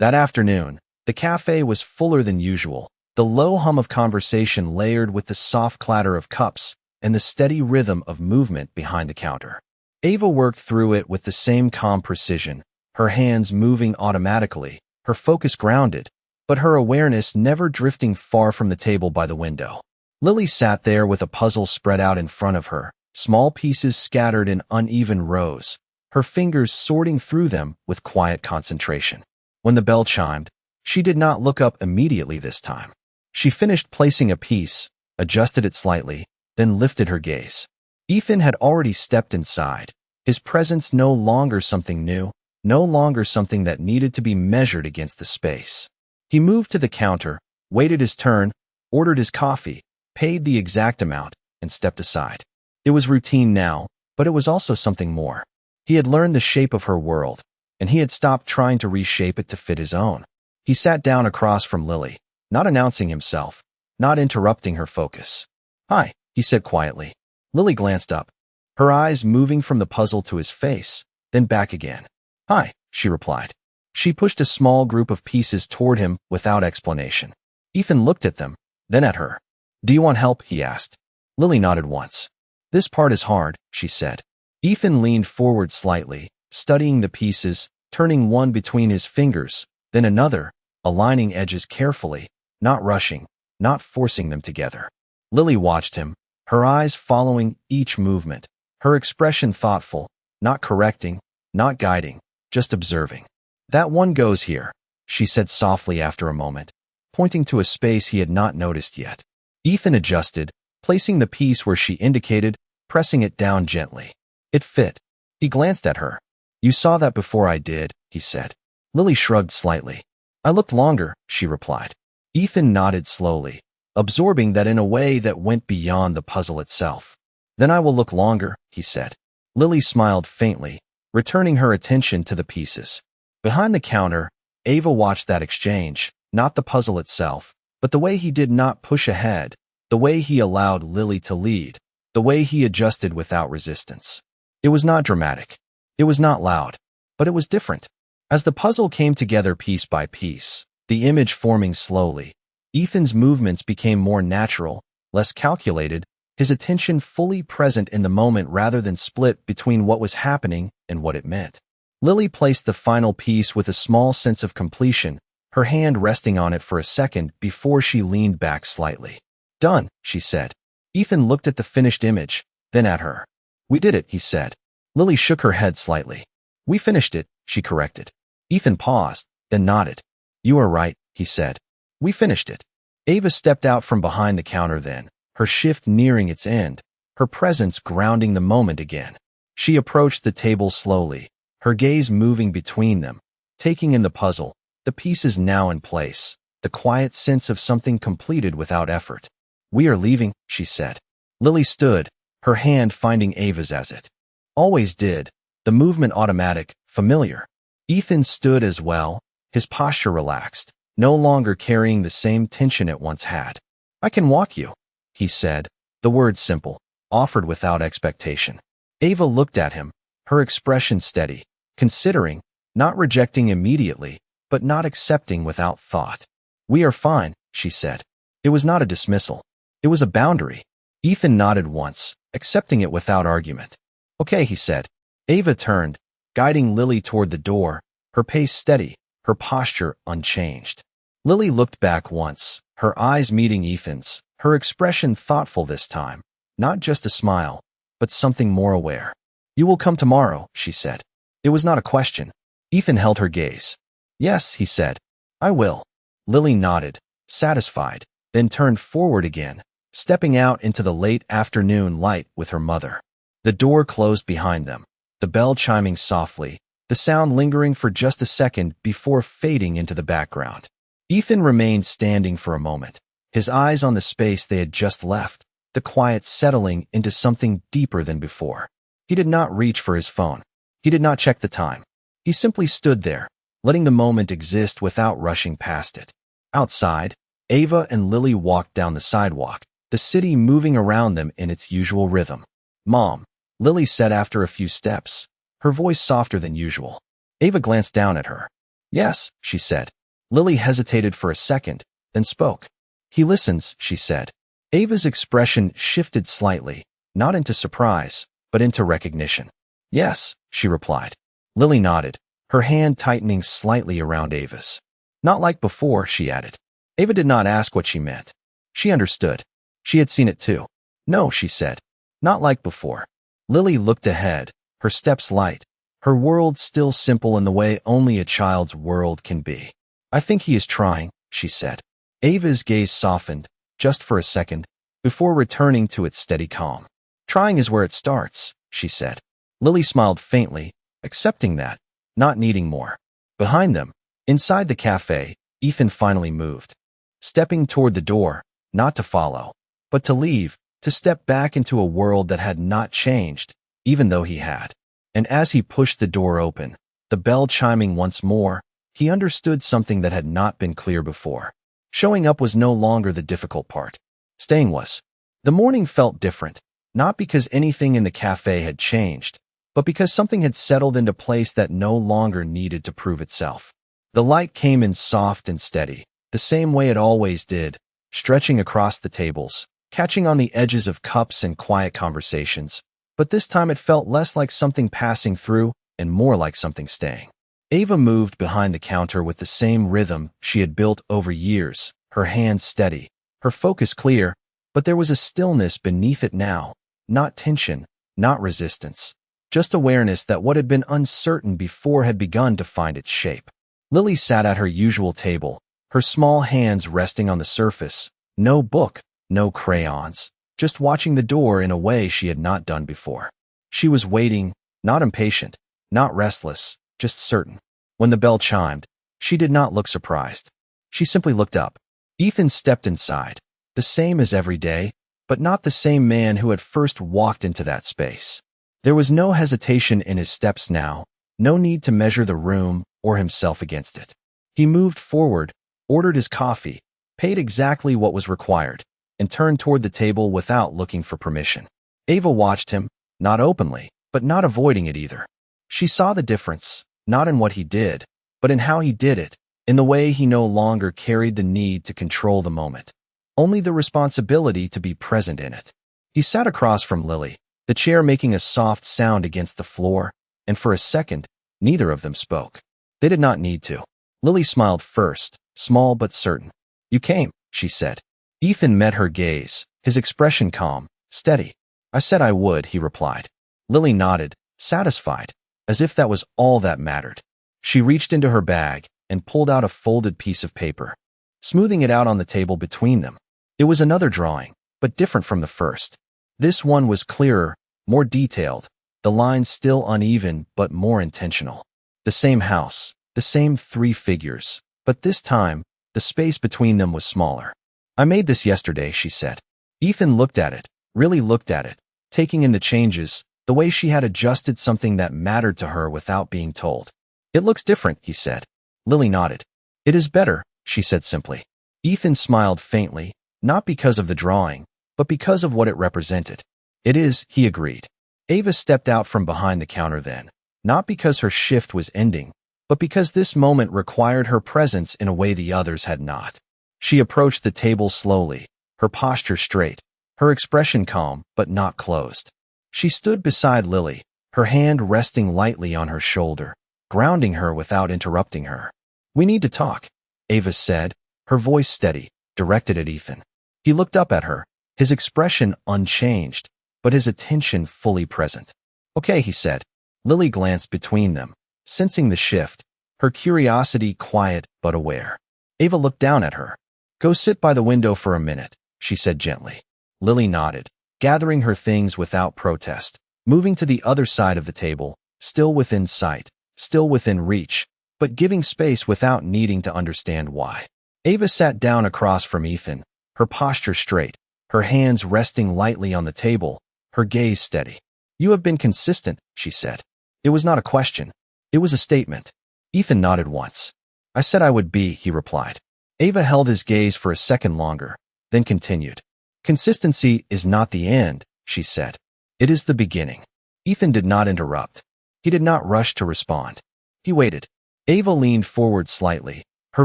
Speaker 1: That afternoon, the cafe was fuller than usual, the low hum of conversation layered with the soft clatter of cups and the steady rhythm of movement behind the counter. Ava worked through it with the same calm precision, her hands moving automatically, her focus grounded, but her awareness never drifting far from the table by the window. Lily sat there with a puzzle spread out in front of her, small pieces scattered in uneven rows, her fingers sorting through them with quiet concentration. When the bell chimed, she did not look up immediately this time. She finished placing a piece, adjusted it slightly, then lifted her gaze. Ethan had already stepped inside, his presence no longer something new, no longer something that needed to be measured against the space. He moved to the counter, waited his turn, ordered his coffee, paid the exact amount, and stepped aside. It was routine now, but it was also something more. He had learned the shape of her world, and he had stopped trying to reshape it to fit his own. He sat down across from Lily, not announcing himself, not interrupting her focus. "Hi," he said quietly. Lily glanced up, her eyes moving from the puzzle to his face, then back again. "Hi," she replied. She pushed a small group of pieces toward him without explanation. Ethan looked at them, then at her. "Do you want help?" he asked. Lily nodded once. "This part is hard," she said. Ethan leaned forward slightly, studying the pieces, turning one between his fingers, then another, aligning edges carefully, not rushing, not forcing them together. Lily watched him, her eyes following each movement, her expression thoughtful, not correcting, not guiding, just observing. "That one goes here," she said softly after a moment, pointing to a space he had not noticed yet. Ethan adjusted, placing the piece where she indicated, pressing it down gently. It fit. He glanced at her. "You saw that before I did," he said. Lily shrugged slightly. "I looked longer," she replied. Ethan nodded slowly, absorbing that in a way that went beyond the puzzle itself. "Then I will look longer," he said. Lily smiled faintly, returning her attention to the pieces. Behind the counter, Ava watched that exchange, not the puzzle itself, but the way he did not push ahead, the way he allowed Lily to lead, the way he adjusted without resistance. It was not dramatic. It was not loud, but it was different. As the puzzle came together piece by piece, the image forming slowly, Ethan's movements became more natural, less calculated, his attention fully present in the moment rather than split between what was happening and what it meant. Lily placed the final piece with a small sense of completion, her hand resting on it for a second before she leaned back slightly. "Done," she said. Ethan looked at the finished image, then at her. "We did it," he said. Lily shook her head slightly. "We finished it," she corrected. Ethan paused, then nodded. "You are right," he said. "We finished it." Ava stepped out from behind the counter then, her shift nearing its end, her presence grounding the moment again. She approached the table slowly, her gaze moving between them, taking in the puzzle, the pieces now in place, the quiet sense of something completed without effort. "We are leaving," she said. Lily stood, her hand finding Ava's as it always did, the movement automatic, familiar. Ethan stood as well, his posture relaxed, no longer carrying the same tension it once had. "I can walk you," he said, the words simple, offered without expectation. Ava looked at him, her expression steady, considering, not rejecting immediately, but not accepting without thought. "We are fine," she said. It was not a dismissal. It was a boundary. Ethan nodded once, accepting it without argument. "Okay," he said. Ava turned, guiding Lily toward the door, her pace steady, her posture unchanged. Lily looked back once, her eyes meeting Ethan's, her expression thoughtful this time, not just a smile, but something more aware. "You will come tomorrow," she said. It was not a question. Ethan held her gaze. "Yes," he said. "I will." Lily nodded, satisfied, then turned forward again, stepping out into the late afternoon light with her mother. The door closed behind them, the bell chiming softly, the sound lingering for just a second before fading into the background. Ethan remained standing for a moment, his eyes on the space they had just left, the quiet settling into something deeper than before. He did not reach for his phone. He did not check the time. He simply stood there, letting the moment exist without rushing past it. Outside, Ava and Lily walked down the sidewalk, the city moving around them in its usual rhythm. "Mom," Lily said after a few steps, her voice softer than usual. Ava glanced down at her. "Yes," she said. Lily hesitated for a second, then spoke. "He listens," she said. Ava's expression shifted slightly, not into surprise, but into recognition. "Yes," she replied. Lily nodded, her hand tightening slightly around Ava's. "Not like before," she added. Ava did not ask what she meant. She understood. She had seen it too. "No," she said. "Not like before." Lily looked ahead, her steps light, her world still simple in the way only a child's world can be. "I think he is trying," she said. Ava's gaze softened, just for a second, before returning to its steady calm. "Trying is where it starts," she said. Lily smiled faintly, accepting that, not needing more. Behind them, inside the café, Ethan finally moved. Stepping toward the door, not to follow, but to leave, to step back into a world that had not changed, even though he had. And as he pushed the door open, the bell chiming once more, he understood something that had not been clear before. Showing up was no longer the difficult part. Staying was. The morning felt different, not because anything in the cafe had changed, but because something had settled into place that no longer needed to prove itself. The light came in soft and steady, the same way it always did, stretching across the tables, catching on the edges of cups and quiet conversations, but this time it felt less like something passing through and more like something staying. Ava moved behind the counter with the same rhythm she had built over years, her hands steady, her focus clear, but there was a stillness beneath it now, not tension, not resistance, just awareness that what had been uncertain before had begun to find its shape. Lily sat at her usual table, her small hands resting on the surface, no book, no crayons, just watching the door in a way she had not done before. She was waiting, not impatient, not restless, just certain. When the bell chimed, she did not look surprised. She simply looked up. Ethan stepped inside, the same as every day, but not the same man who had first walked into that space. There was no hesitation in his steps now, no need to measure the room or himself against it. He moved forward, ordered his coffee, paid exactly what was required, and turned toward the table without looking for permission. Ava watched him, not openly, but not avoiding it either. She saw the difference, not in what he did, but in how he did it, in the way he no longer carried the need to control the moment, only the responsibility to be present in it. He sat across from Lily, the chair making a soft sound against the floor, and for a second, neither of them spoke. They did not need to. Lily smiled first, small but certain. "You came," she said. Ethan met her gaze, his expression calm, steady. "I said I would," he replied. Lily nodded, satisfied, as if that was all that mattered. She reached into her bag and pulled out a folded piece of paper, smoothing it out on the table between them. It was another drawing, but different from the first. This one was clearer, more detailed, the lines still uneven but more intentional. The same house, the same 3 figures, but this time, the space between them was smaller. "I made this yesterday," she said. Ethan looked at it, really looked at it, taking in the changes, the way she had adjusted something that mattered to her without being told. "It looks different," he said. Lily nodded. "It is better," she said simply. Ethan smiled faintly, not because of the drawing, but because of what it represented. "It is," he agreed. Ava stepped out from behind the counter then, not because her shift was ending, but because this moment required her presence in a way the others had not. She approached the table slowly, her posture straight, her expression calm but not closed. She stood beside Lily, her hand resting lightly on her shoulder, grounding her without interrupting her. "We need to talk," Ava said, her voice steady, directed at Ethan. He looked up at her, his expression unchanged, but his attention fully present. "Okay," he said. Lily glanced between them, sensing the shift, her curiosity quiet but aware. Ava looked down at her. "Go sit by the window for a minute," she said gently. Lily nodded, gathering her things without protest, moving to the other side of the table, still within sight, still within reach, but giving space without needing to understand why. Ava sat down across from Ethan, her posture straight, her hands resting lightly on the table, her gaze steady. "You have been consistent," she said. It was not a question. It was a statement. Ethan nodded once. "I said I would be," he replied. Ava held his gaze for a second longer, then continued. "Consistency is not the end," she said. "It is the beginning." Ethan did not interrupt. He did not rush to respond. He waited. Ava leaned forward slightly, her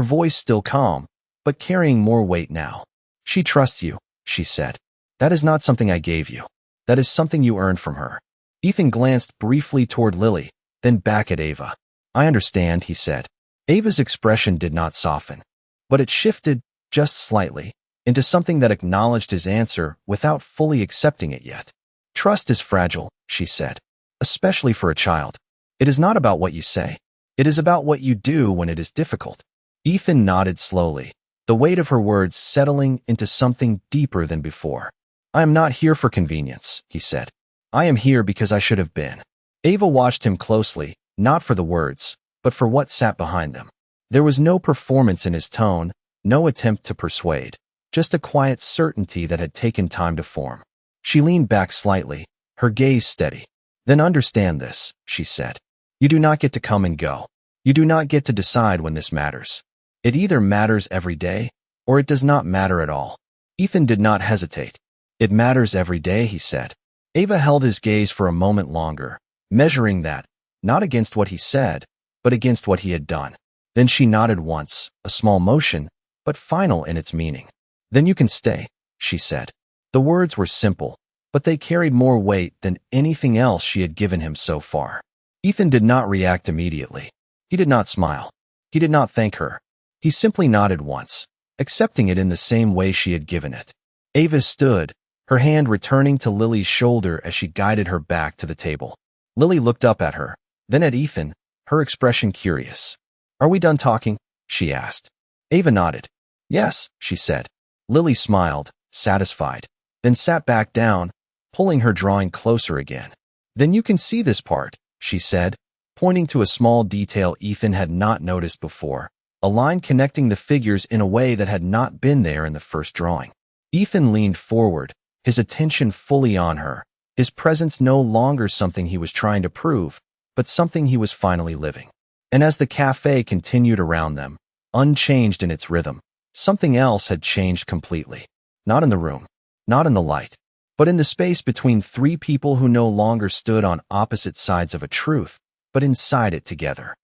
Speaker 1: voice still calm, but carrying more weight now. "She trusts you," she said. "That is not something I gave you. That is something you earned from her." Ethan glanced briefly toward Lily, then back at Ava. "I understand," he said. Ava's expression did not soften, but it shifted, just slightly, into something that acknowledged his answer without fully accepting it yet. "Trust is fragile," she said, "especially for a child. It is not about what you say. It is about what you do when it is difficult." Ethan nodded slowly, the weight of her words settling into something deeper than before. "I am not here for convenience," he said. "I am here because I should have been." Ava watched him closely, not for the words, but for what sat behind them. There was no performance in his tone, no attempt to persuade, just a quiet certainty that had taken time to form. She leaned back slightly, her gaze steady. "Then understand this," she said. "You do not get to come and go. You do not get to decide when this matters. It either matters every day, or it does not matter at all." Ethan did not hesitate. "It matters every day," he said. Ava held his gaze for a moment longer, measuring that, not against what he said, but against what he had done. Then she nodded once, a small motion, but final in its meaning. "Then you can stay," she said. The words were simple, but they carried more weight than anything else she had given him so far. Ethan did not react immediately. He did not smile. He did not thank her. He simply nodded once, accepting it in the same way she had given it. Ava stood, her hand returning to Lily's shoulder as she guided her back to the table. Lily looked up at her, then at Ethan, her expression curious. "Are we done talking?" she asked. Ava nodded. "Yes," she said. Lily smiled, satisfied, then sat back down, pulling her drawing closer again. "Then you can see this part," she said, pointing to a small detail Ethan had not noticed before, a line connecting the figures in a way that had not been there in the first drawing. Ethan leaned forward, his attention fully on her, his presence no longer something he was trying to prove, but something he was finally living. And as the café continued around them, unchanged in its rhythm, something else had changed completely. Not in the room, not in the light, but in the space between 3 people who no longer stood on opposite sides of a truth, but inside it together.